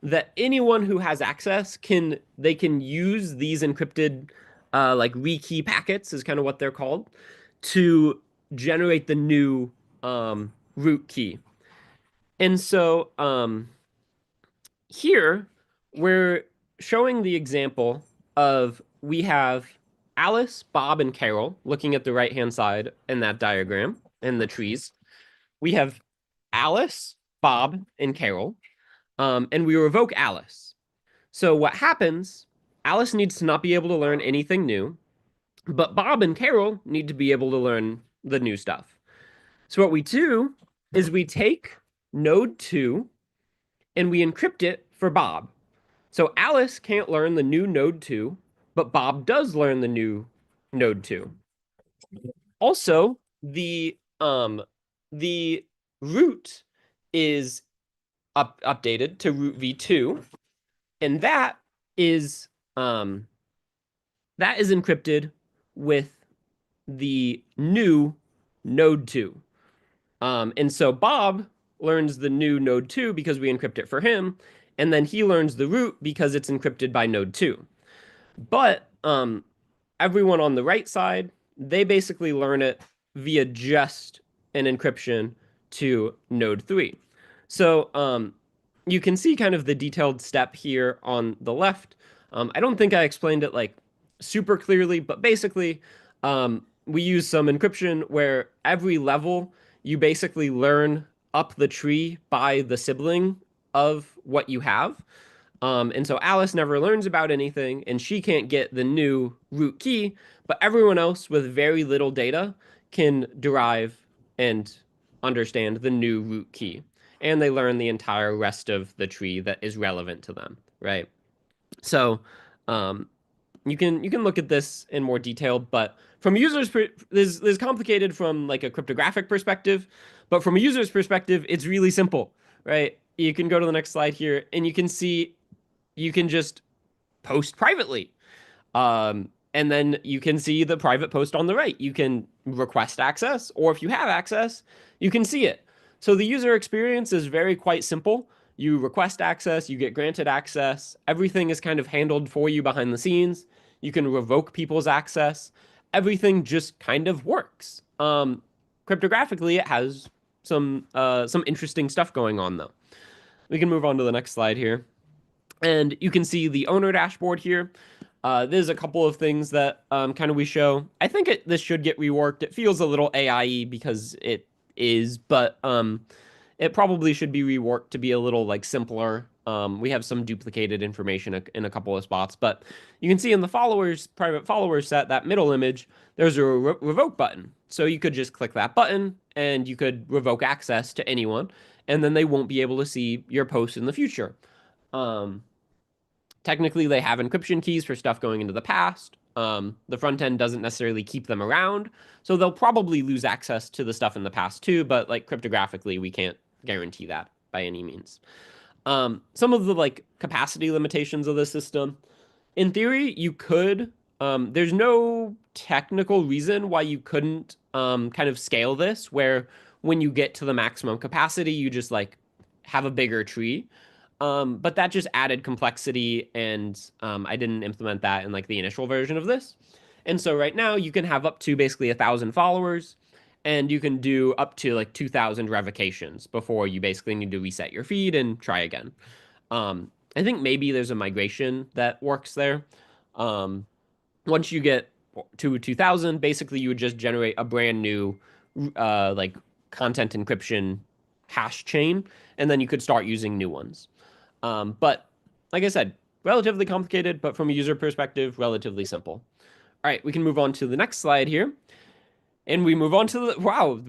that anyone who has access can use these encrypted like rekey packets is kind of what they're called to generate the new root key. And so here we're showing the example of we have Alice, Bob, and Carol looking at the right-hand side in that diagram in the trees. We have Alice, Bob, and Carol, and we revoke Alice. So what happens, Alice needs to not be able to learn anything new, but Bob and Carol need to be able to learn the new stuff. So what we do is we take node 2 and we encrypt it for Bob. So Alice can't learn the new node 2, but Bob does learn the new node 2. Also, the root is updated to root v2, and that is encrypted with the new node 2. And so Bob learns the new node 2 because we encrypt it for him, and then he learns the root because it's encrypted by node 2. But everyone on the right side, they basically learn it via just an encryption to node 3. So you can see kind of the detailed step here on the left. I don't think I explained it like super clearly, but basically we use some encryption where every level you basically learn up the tree by the sibling of what you have. And so Alice never learns about anything, and she can't get the new root key, but everyone else with very little data can derive and understand the new root key. And they learn the entire rest of the tree that is relevant to them, right? So you can look at this in more detail, but from a user's this complicated from like a cryptographic perspective, but from a user's perspective, it's really simple, right? You can go to the next slide here, and you can see you can just post privately. And then you can see the private post on the right. You can request access, or if you have access, you can see it. So the user experience is quite simple. You request access, you get granted access. Everything is kind of handled for you behind the scenes. You can revoke people's access. Everything just kind of works. Cryptographically, it has some interesting stuff going on though. We can move on to the next slide here. And you can see the owner dashboard here. There's a couple of things that kind of we show. I think this should get reworked. It feels a little AI because it is, but it probably should be reworked to be a little like simpler. We have some duplicated information in a couple of spots, but you can see in the private followers set, that middle image, there's a revoke button. So you could just click that button and you could revoke access to anyone, and then they won't be able to see your post in the future. Technically, they have encryption keys for stuff going into the past. The front end doesn't necessarily keep them around, so they'll probably lose access to the stuff in the past too, but like cryptographically, we can't guarantee that by any means. Some of the like capacity limitations of the system, in theory, you could, there's no technical reason why you couldn't kind of scale this, where when you get to the maximum capacity, you just like have a bigger tree. But that just added complexity, and I didn't implement that in like the initial version of this. And so right now you can have up to basically 1,000 followers, and you can do up to like 2,000 revocations before you basically need to reset your feed and try again. I think maybe there's a migration that works there. Once you get to 2,000, basically you would just generate a brand new like content encryption hash chain, and then you could start using new ones. But like I said, relatively complicated, but from a user perspective, relatively simple. All right, we can move on to the next slide here. And we move on to the, wow,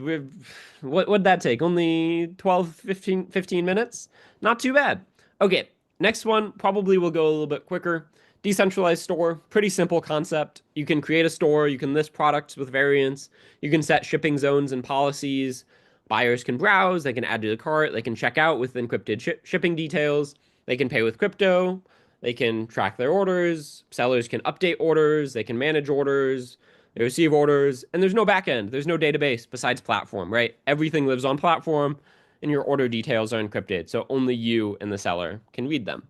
what'd that take? Only 12, 15 minutes? Not too bad. Okay, next one probably will go a little bit quicker. Decentralized store, pretty simple concept. You can create a store, you can list products with variants, you can set shipping zones and policies. Buyers can browse, they can add to the cart, they can check out with encrypted shipping details, they can pay with crypto, they can track their orders, sellers can update orders, they can manage orders, they receive orders, and there's no backend, there's no database besides platform, right? Everything lives on platform, and your order details are encrypted, so only you and the seller can read them.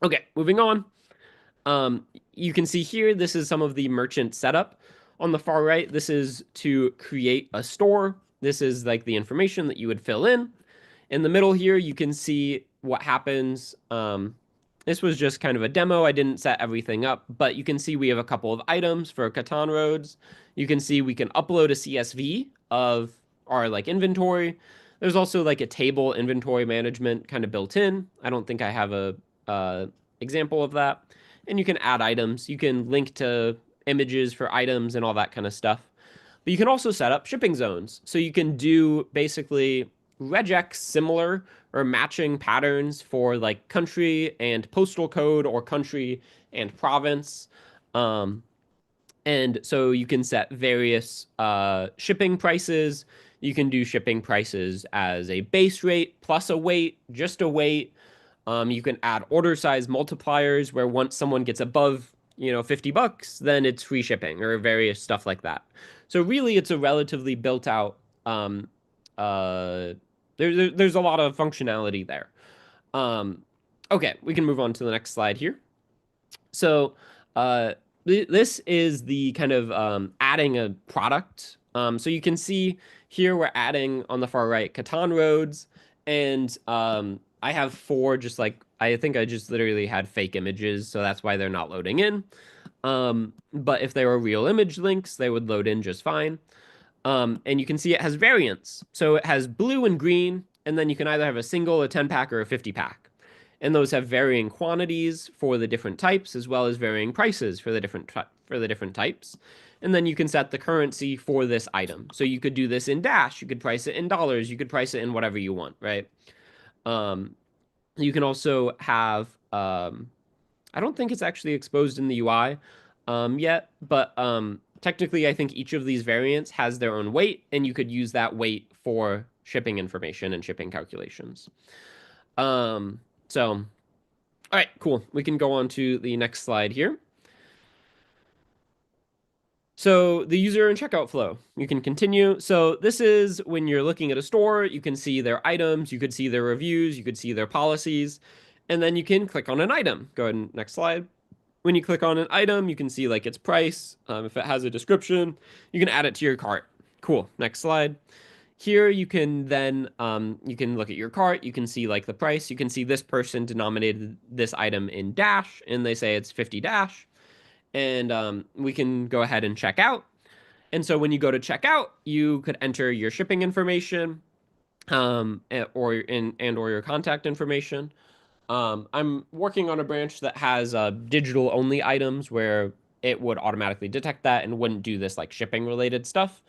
Okay, moving on. You can see here, this is some of the merchant setup. On the far right, this is to create a store. This is like the information that you would fill in. In the middle here, you can see what happens. This was just kind of a demo. I didn't set everything up, but you can see we have a couple of items for Catan roads. You can see we can upload a CSV of our like inventory. There's also like a table inventory management kind of built in. I don't think I have a example of that. And you can add items. You can link to images for items and all that kind of stuff. But you can also set up shipping zones. So you can do basically regex similar or matching patterns for like country and postal code, or country and province. And so you can set various shipping prices. You can do shipping prices as a base rate plus a weight, just a weight. You can add order size multipliers where once someone gets above, $50, then it's free shipping, or various stuff like that. So really, it's a relatively built out. There's a lot of functionality there. Okay, we can move on to the next slide here. So this is the kind of adding a product. So you can see here we're adding on the far right Catan roads, and I have 4 just like, I think I just literally had fake images, so that's why they're not loading in. But if they were real image links, they would load in just fine. And you can see it has variants. So it has blue and green, and then you can either have a single, a 10-pack, or a 50-pack. And those have varying quantities for the different types, as well as varying prices for the different types. And then you can set the currency for this item. So you could do this in Dash, you could price it in dollars, you could price it in whatever you want, right? You can also have, I don't think it's actually exposed in the UI yet, but technically, I think each of these variants has their own weight, and you could use that weight for shipping information and shipping calculations. So, all right, cool. We can go on to the next slide here. So the user and checkout flow, you can continue. So this is when you're looking at a store, you can see their items, you could see their reviews, you could see their policies, and then you can click on an item. Go ahead and next slide. When you click on an item, you can see like its price. If it has a description, you can add it to your cart. Cool. Next slide. Here you can then you can look at your cart. You can see like the price. You can see this person denominated this item in dash, and they say it's 50 dash. And we can go ahead and check out. And so when you go to check out, you could enter your shipping information, or your contact information. I'm working on a branch that has digital only items where it would automatically detect that and wouldn't do this like shipping related stuff.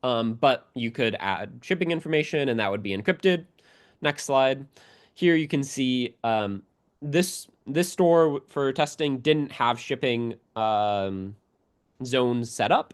But you could add shipping information and that would be encrypted. Next slide. Here you can see this store for testing didn't have shipping zones set up.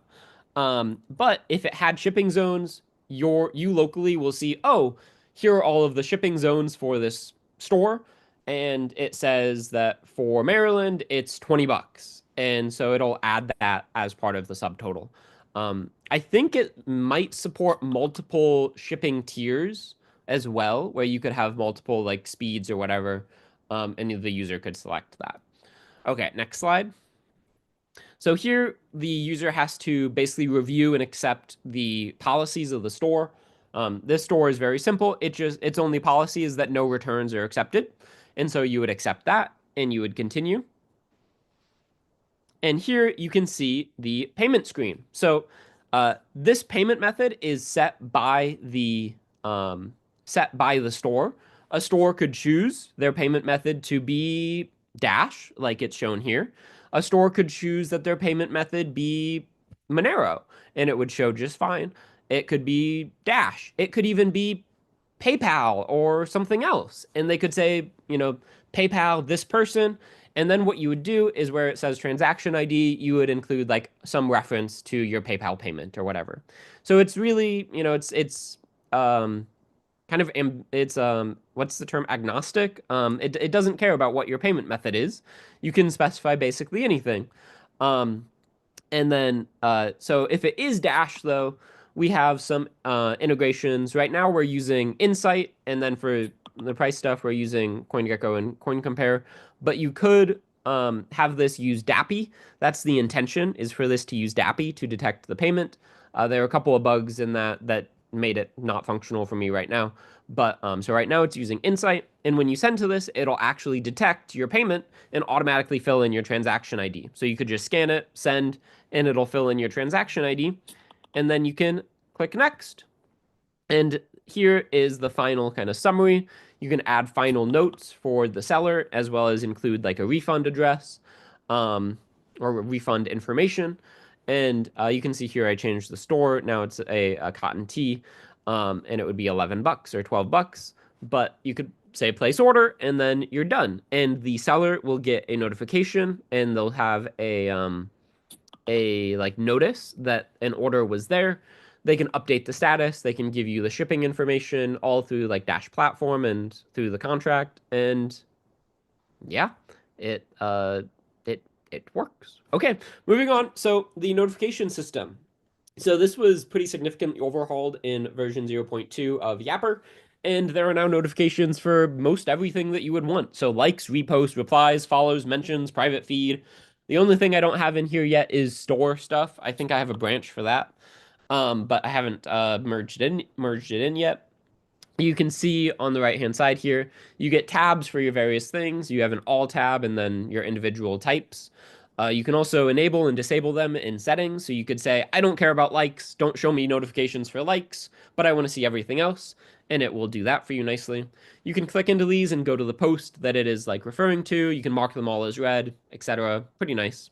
But if it had shipping zones, you locally will see, oh, here are all of the shipping zones for this store. And it says that for Maryland, it's 20 bucks. And so it'll add that as part of the subtotal. I think it might support multiple shipping tiers as well, where you could have multiple like speeds or whatever, and the user could select that. Okay, next slide. So here the user has to basically review and accept the policies of the store. This store is very simple. Its only policy is that no returns are accepted. And so you would accept that and you would continue. And here you can see the payment screen. So this payment method is set by the store. A store could choose their payment method to be Dash, like it's shown here. A store could choose that their payment method be Monero, and it would show just fine. It could be Dash. It could even be PayPal or something else. And they could say, PayPal this person. And then what you would do is where it says transaction ID, you would include like some reference to your PayPal payment or whatever. So it's really, it's what's the term, agnostic. It doesn't care about what your payment method is. You can specify basically anything. And then so if it is Dash though, we have some integrations. Right now we're using Insight, and then for the price stuff we're using CoinGecko and CoinCompare. But you could have this use DAPI. That's the intention, is for this to use DAPI to detect the payment. There are a couple of bugs in that made it not functional for me right now. But so right now it's using Insight, and when you send to this, it'll actually detect your payment and automatically fill in your transaction ID. So you could just scan it, send, and it'll fill in your transaction ID, and then you can click next. And here is the final kind of summary. You can add final notes for the seller, as well as include like a refund address or refund information. And you can see here I changed the store. Now it's a cotton tee, and it would be 11 bucks or 12 bucks. But you could say place order, and then you're done. And the seller will get a notification, and they'll have a like notice that an order was there. They can update the status. They can give you the shipping information all through like Dash platform and through the contract. And yeah, it works. Okay, moving on. So the notification system. So this was pretty significantly overhauled in version 0.2 of Yapper. And there are now notifications for most everything that you would want. So likes, reposts, replies, follows, mentions, private feed. The only thing I don't have in here yet is store stuff. I think I have a branch for that. But I haven't merged it in yet. You can see on the right-hand side here, you get tabs for your various things. You have an all tab and then your individual types. You can also enable and disable them in settings. So you could say, I don't care about likes. Don't show me notifications for likes, but I want to see everything else. And it will do that for you nicely. You can click into these and go to the post that it is like referring to. You can mark them all as read, etc. Pretty nice.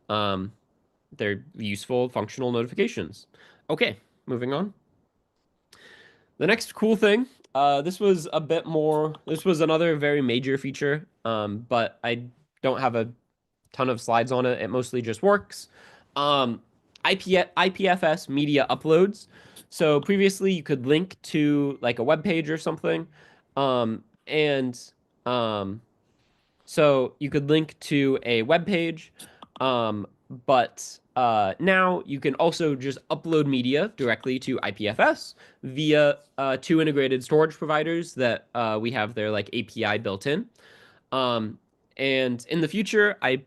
They're useful, functional notifications. Okay, moving on. The next cool thing, this was another very major feature, but I don't have a ton of slides on it. It mostly just works. IPFS media uploads. So previously you could link to like a web page or something, and um, so you could link to a web page, but now you can also just upload media directly to IPFS via two integrated storage providers that we have their like API built in. And in the future, I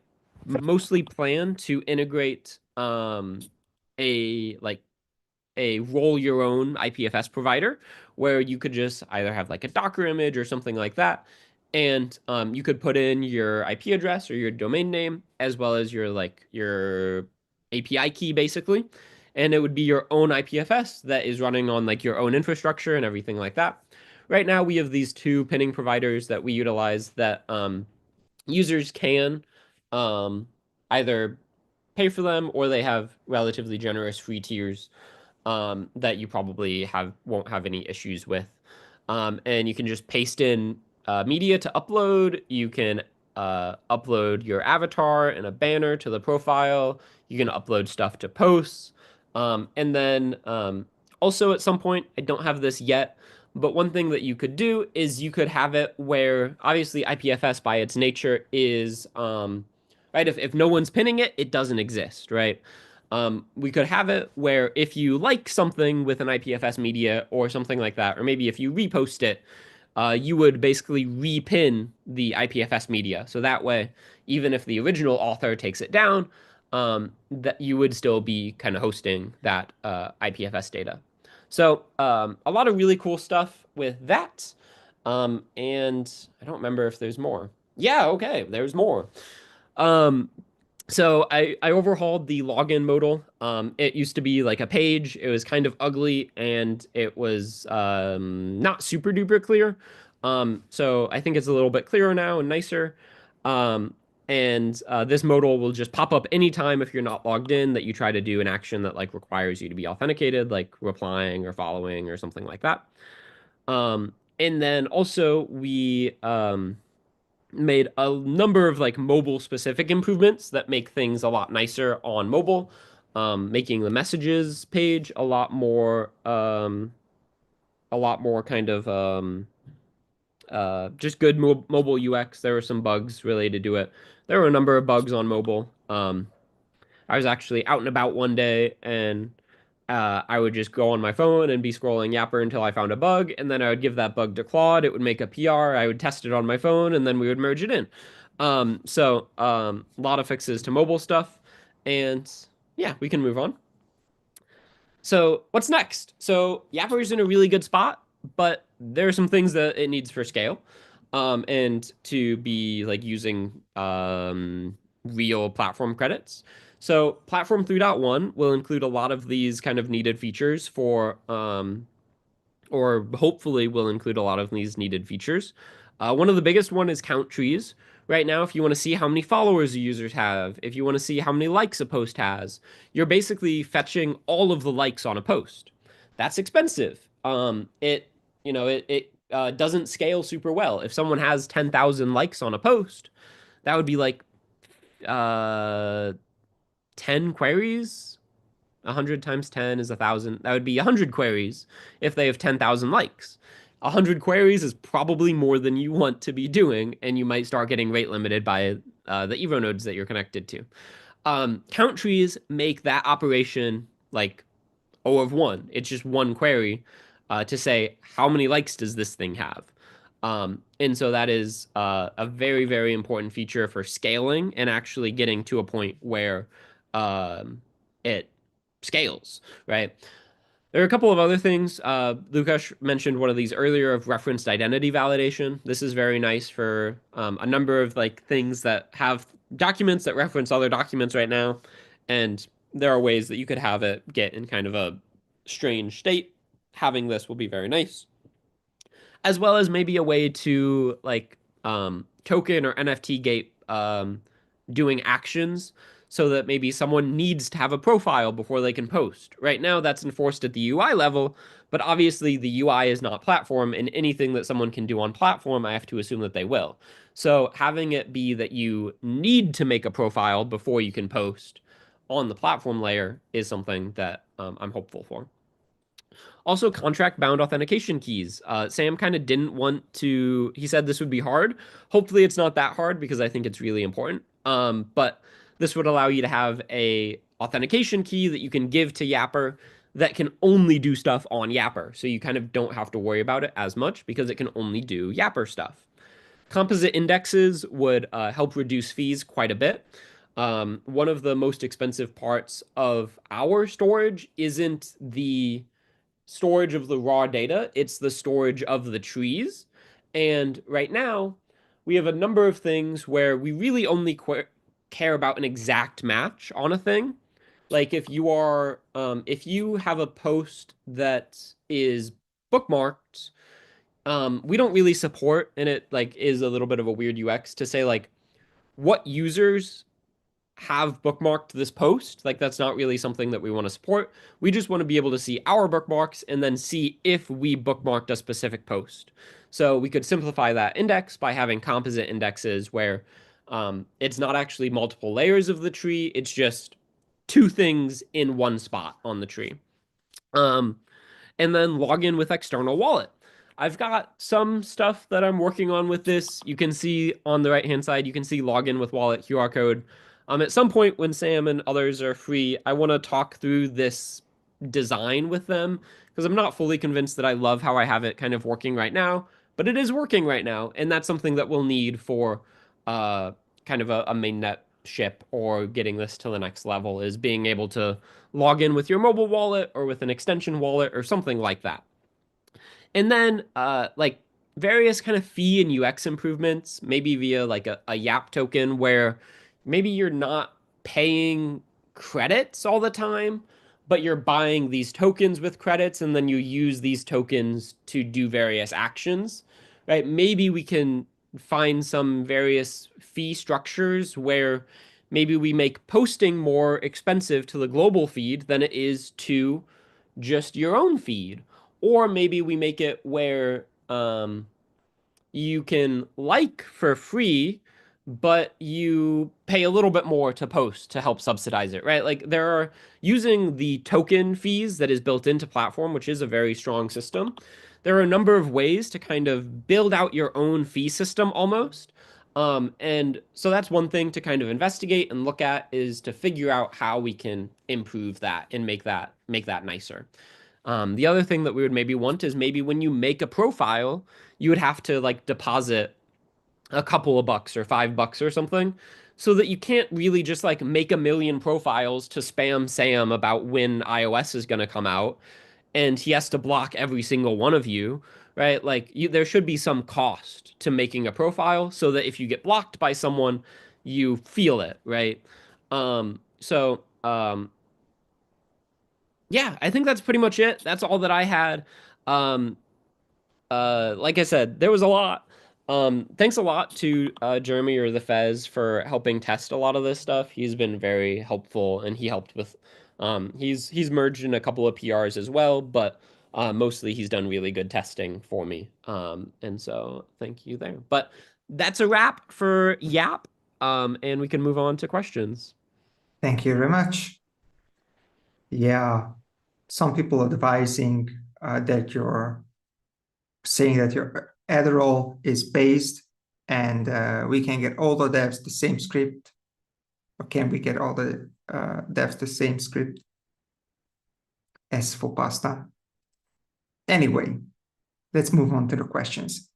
mostly plan to integrate a like a roll your own IPFS provider where you could just either have like a Docker image or something like that. And you could put in your IP address or your domain name as well as your like your API key basically. And it would be your own IPFS that is running on like your own infrastructure and everything like that. Right now we have these two pinning providers that we utilize that users can either pay for them or they have relatively generous free tiers that you probably won't have any issues with. And you can just paste in media to upload. You can upload your avatar and a banner to the profile. You can upload stuff to posts. And then also at some point, I don't have this yet, but one thing that you could do is you could have it where obviously IPFS by its nature is right. If no one's pinning it, it doesn't exist, right? We could have it where if you like something with an IPFS media or something like that, or maybe if you repost it, you would basically repin the IPFS media. So that way, even if the original author takes it down, that you would still be kind of hosting that IPFS data. So a lot of really cool stuff with that. And I don't remember if there's more. Yeah, okay, there's more. So I overhauled the login modal. It used to be like a page. It was kind of ugly and it was not super duper clear. So I think it's a little bit clearer now and nicer. And this modal will just pop up anytime if you're not logged in that you try to do an action that like requires you to be authenticated, like replying or following or something like that. And then also we made a number of like mobile specific improvements that make things a lot nicer on mobile, making the messages page a lot more kind of just good mobile UX. There were some bugs related to it. There were a number of bugs on mobile. I was actually out and about one day and I would just go on my phone and be scrolling Yapper until I found a bug, and then I would give that bug to Claude. It would make a PR. I would test it on my phone, and then we would merge it in. A lot of fixes to mobile stuff, and yeah, we can move on. So what's next? So Yapper is in a really good spot, but there are some things that it needs for scale, and to be like using real platform credits. So Platform 3.1 will include a lot of these kind of needed features for, or hopefully will include a lot of these needed features. One of the biggest one is count trees. Right now, if you want to see how many followers users have, if you want to see how many likes a post has, you're basically fetching all of the likes on a post. That's expensive. It doesn't scale super well. If someone has 10,000 likes on a post, that would be like 10 queries. 100 times 10 is 1,000. That would be 100 queries if they have 10,000 likes. 100 queries is probably more than you want to be doing, and you might start getting rate limited by the Evo nodes that you're connected to. Count trees make that operation like O of 1. It's just one query to say, how many likes does this thing have? And so that is a very, very important feature for scaling and actually getting to a point where it scales, right? There are a couple of other things. Lukasz mentioned one of these earlier of referenced identity validation. This is very nice for a number of like things that have documents that reference other documents right now. And there are ways that you could have it get in kind of a strange state. Having this will be very nice. As well as maybe a way to like token or NFT gate doing actions so that maybe someone needs to have a profile before they can post. Right now, that's enforced at the UI level, but obviously the UI is not platform, and anything that someone can do on platform, I have to assume that they will. So having it be that you need to make a profile before you can post on the platform layer is something that I'm hopeful for. Also, contract bound authentication keys. Sam kind of didn't want to, he said this would be hard. Hopefully it's not that hard because I think it's really important. But this would allow you to have a authentication key that you can give to Yapper that can only do stuff on Yapper. So you kind of don't have to worry about it as much because it can only do Yapper stuff. Composite indexes would help reduce fees quite a bit. One of the most expensive parts of our storage isn't the storage of the raw data, it's the storage of the trees. And right now, we have a number of things where we really only care about an exact match on a thing. Like if you have a post that is bookmarked, we don't really support, and it like is a little bit of a weird UX to say like what users have bookmarked this post. Like that's not really something that we want to support. We just want to be able to see our bookmarks and then see if we bookmarked a specific post. So we could simplify that index by having composite indexes where it's not actually multiple layers of the tree. It's just two things in one spot on the tree. And then log in with external wallet. I've got some stuff that I'm working on with this. You can see on the right-hand side, you can see login with wallet QR code. At some point when Sam and others are free, I want to talk through this design with them because I'm not fully convinced that I love how I have it kind of working right now, but it is working right now. And that's something that we'll need for kind of a mainnet ship or getting this to the next level is being able to log in with your mobile wallet or with an extension wallet or something like that. And then like various kind of fee and UX improvements, maybe via like a YAP token where maybe you're not paying credits all the time, but you're buying these tokens with credits and then you use these tokens to do various actions, right? Maybe we can find some various fee structures where maybe we make posting more expensive to the global feed than it is to just your own feed. Or maybe we make it where you can like for free, but you pay a little bit more to post to help subsidize it, right? Like there are using the token fees that is built into platform, which is a very strong system. There are a number of ways to kind of build out your own fee system almost. And so that's one thing to kind of investigate and look at is to figure out how we can improve that and make that nicer. The other thing that we would maybe want is maybe when you make a profile, you would have to like deposit a couple of bucks or $5 or something so that you can't really just like make a million profiles to spam Sam about when iOS is going to come out and he has to block every single one of you, right? Like there should be some cost to making a profile so that if you get blocked by someone, you feel it, right? Yeah, I think that's pretty much it. That's all that I had. Um, like I said, there was a lot. Thanks a lot to Jeremy or the Fez for helping test a lot of this stuff. He's been very helpful, and he helped with. He's merged in a couple of PRs as well, but mostly he's done really good testing for me. And so thank you there. But that's a wrap for Yap. And we can move on to questions. Thank you very much. Yeah, some people are advising that you're saying that your Adderall is based and we can get all the devs the same script. Or can we get all the devs the same script as for pasta? Anyway, let's move on to the questions.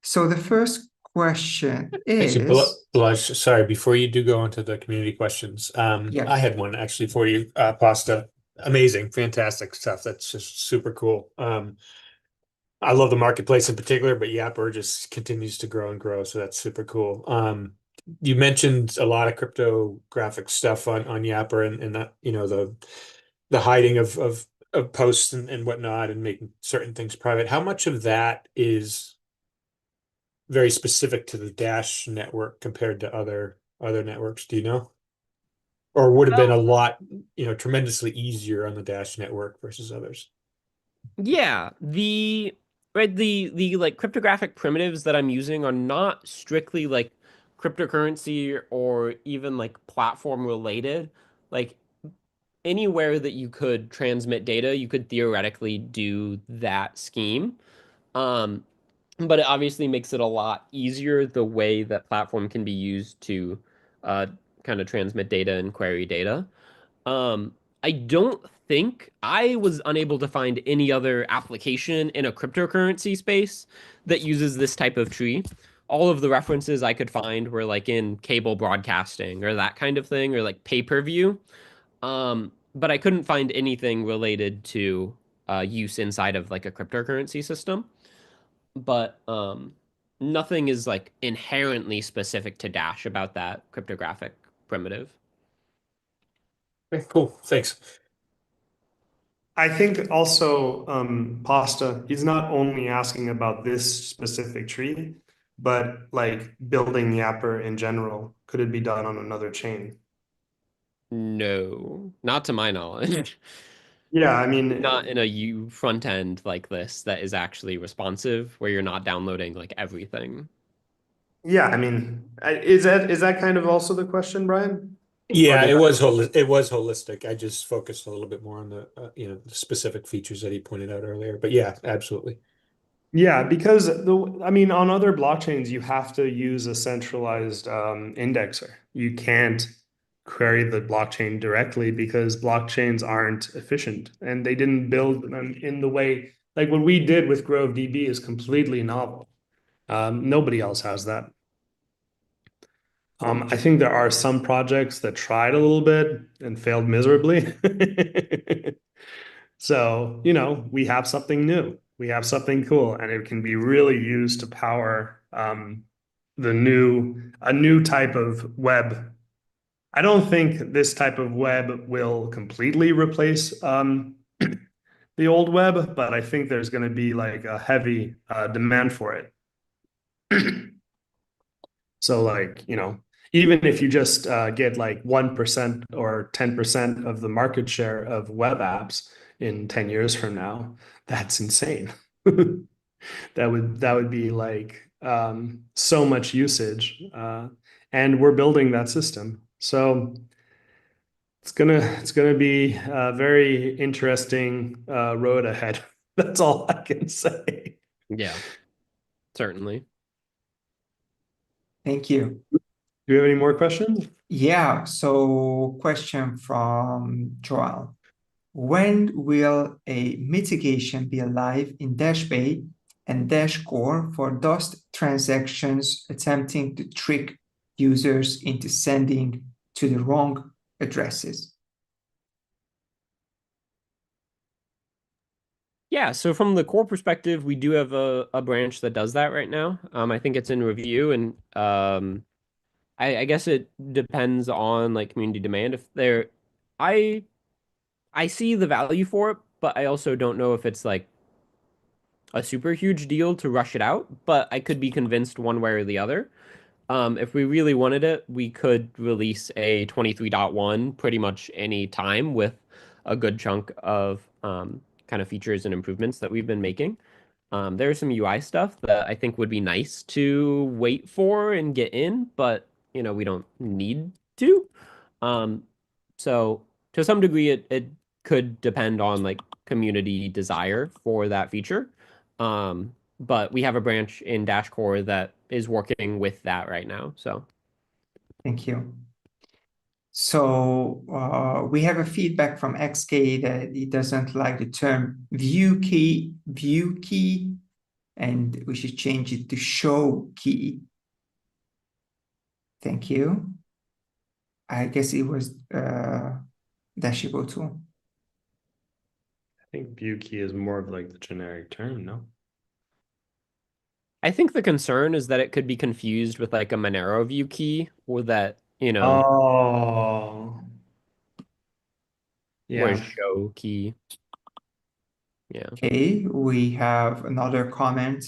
So the first question is... Actually, Balazs, sorry, before you do go into the community questions, Yeah. I had one actually for you, Pasta. Amazing, fantastic stuff. That's just super cool. I love the marketplace in particular, but Yapper just continues to grow and grow, so that's super cool. You mentioned a lot of cryptographic stuff on Yapper and that, you know, the hiding of posts and whatnot and making certain things private. How much of that is very specific to the Dash network compared to other networks? Do you know? Or would have been a lot, you know, tremendously easier on the Dash network versus others? Yeah, the like cryptographic primitives that I'm using are not strictly like cryptocurrency or even like platform related. like anywhere that you could transmit data, you could theoretically do that scheme. Um, but it obviously makes it a lot easier the way that platform can be used to uh, kind of transmit data and query data. Um, I don't think I was unable to find any other application in a cryptocurrency space that uses this type of tree. All of the references I could find were like in cable broadcasting or that kind of thing, or like pay-per-view. But I couldn't find anything related to use inside of like a cryptocurrency system. But nothing is like inherently specific to Dash about that cryptographic primitive. Okay, cool. Thanks. I think also Pasta, he's not only asking about this specific tree, but like building Yapper in general. Could it be done on another chain? No, not to my knowledge. Yeah, I mean, Not in a U front end like this that is actually responsive, where you're not downloading like everything. yeah, I mean, is that kind of also the question, Brian? Or Yeah, did it was holistic. I just focused a little bit more on the the specific features that he pointed out earlier. But yeah, absolutely. Yeah, because I mean, on other blockchains, you have to use a centralized indexer. You can't query the blockchain directly because blockchains aren't efficient and they didn't build them in the way like what we did with Grove DB is completely novel. Nobody else has that. I think there are some projects that tried a little bit and failed miserably. So, we have something new. We have something cool, and it can be really used to power a new type of web. I don't think this type of web will completely replace the old web, but I think there's going to be like a heavy demand for it. So like, even if you just get like 1% or 10% of the market share of web apps in 10 years from now, that's insane. That would be like so much usage. And we're building that system. So it's gonna be a very interesting road ahead. That's all I can say. Yeah, certainly. Thank you. Do you have any more questions? Yeah, so question from Joel. When will a mitigation be alive in DashBay and DashCore for those transactions attempting to trick users into sending to the wrong addresses? Yeah, so from the core perspective, we do have a branch that does that right now. I think it's in review, and I guess it depends on like community demand. If there, I I see the value for it, but I also don't know if it's like a super huge deal to rush it out. But I could be convinced one way or the other. If we really wanted it, we could release a 23.1 pretty much any time with a good chunk of kind of features and improvements that we've been making. There's some UI stuff that I think would be nice to wait for and get in, but we don't need to. Um, so to some degree, it could depend on like community desire for that feature. But we have a branch in Dash Core that is working with that right now. So Thank you. So we have a feedback from XK that he doesn't like the term view key, and we should change it to show key. Thank you. I guess it was Dashibo too. I think view key is more of like the generic term, no? I think the concern is that it could be confused with like a Monero view key, or that, Oh, or a yeah. show key. Yeah. Okay, we have another comment.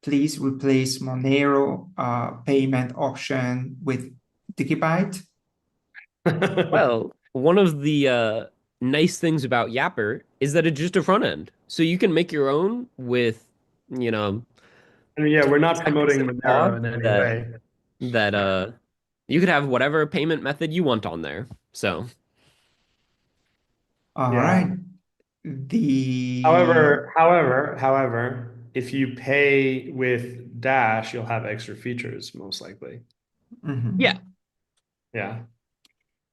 Please replace Monero payment option with Digibyte. Well, one of the nice things about Yapper is that it's just a front end. So you can make your own with, you know, And yeah, we're 20 not seconds promoting of Monero code in any that way. that you could have whatever payment method you want on there. So All Yeah. right. The However, if you pay with Dash, you'll have extra features, most likely. Mhm. Yeah. Yeah.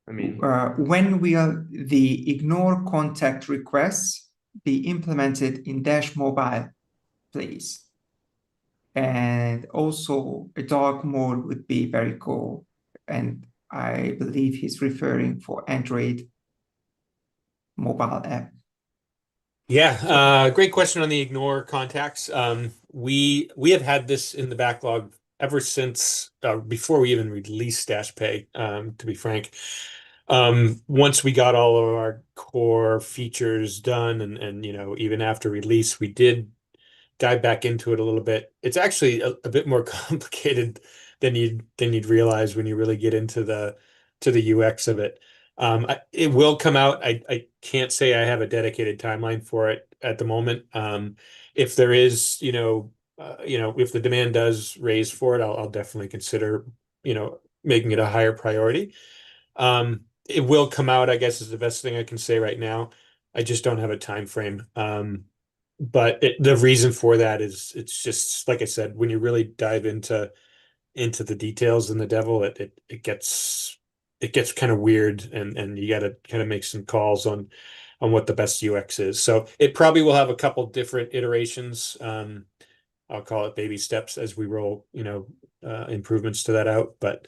I mean, when will the ignore contact requests be implemented in Dash Mobile, please? And also a dark mode would be very cool. And I believe he's referring for Android mobile app. Yeah, great question on the ignore contacts. We have had this in the backlog ever since before we even released Dash Pay, to be frank. Once we got all of our core features done and even after release, we did dive back into it a little bit. It's actually a bit more complicated than you'd realize when you really get into the UX of it. It will come out. I can't say I have a dedicated timeline for it at the moment. If there is, if the demand does raise for it, I'll definitely consider, making it a higher priority. It will come out, I guess, is the best thing I can say right now. I just don't have a time frame. But the reason for that is it's just like I said, when you really dive into the details and the devil, it gets kind of weird, and you got to kind of make some calls on what the best UX is. So it probably will have a couple different iterations. I'll call it baby steps as we roll, improvements to that out. But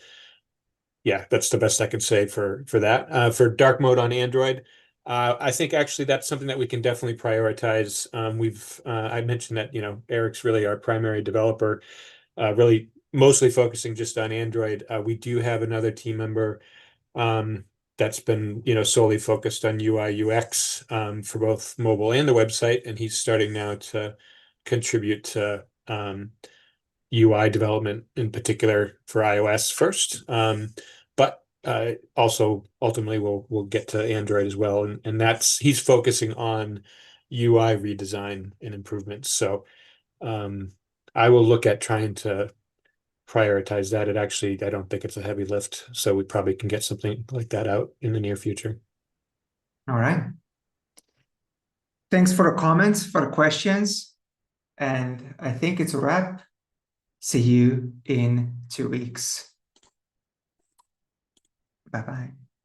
yeah, that's the best I can say for that. For dark mode on Android, I think actually that's something that we can definitely prioritize. I mentioned that, Eric's really our primary developer, really mostly focusing just on Android. We do have another team member that's been, solely focused on UI UX for both mobile and the website, and he's starting now to contribute to UI development, in particular for iOS first. But also ultimately we'll get to Android as well, and he's focusing on UI redesign and improvements. So I will look at trying to prioritize that. I don't think it's a heavy lift, so we probably can get something like that out in the near future. All right. Thanks for the comments, for the questions. And I think it's a wrap. See you in 2 weeks. Bye-bye.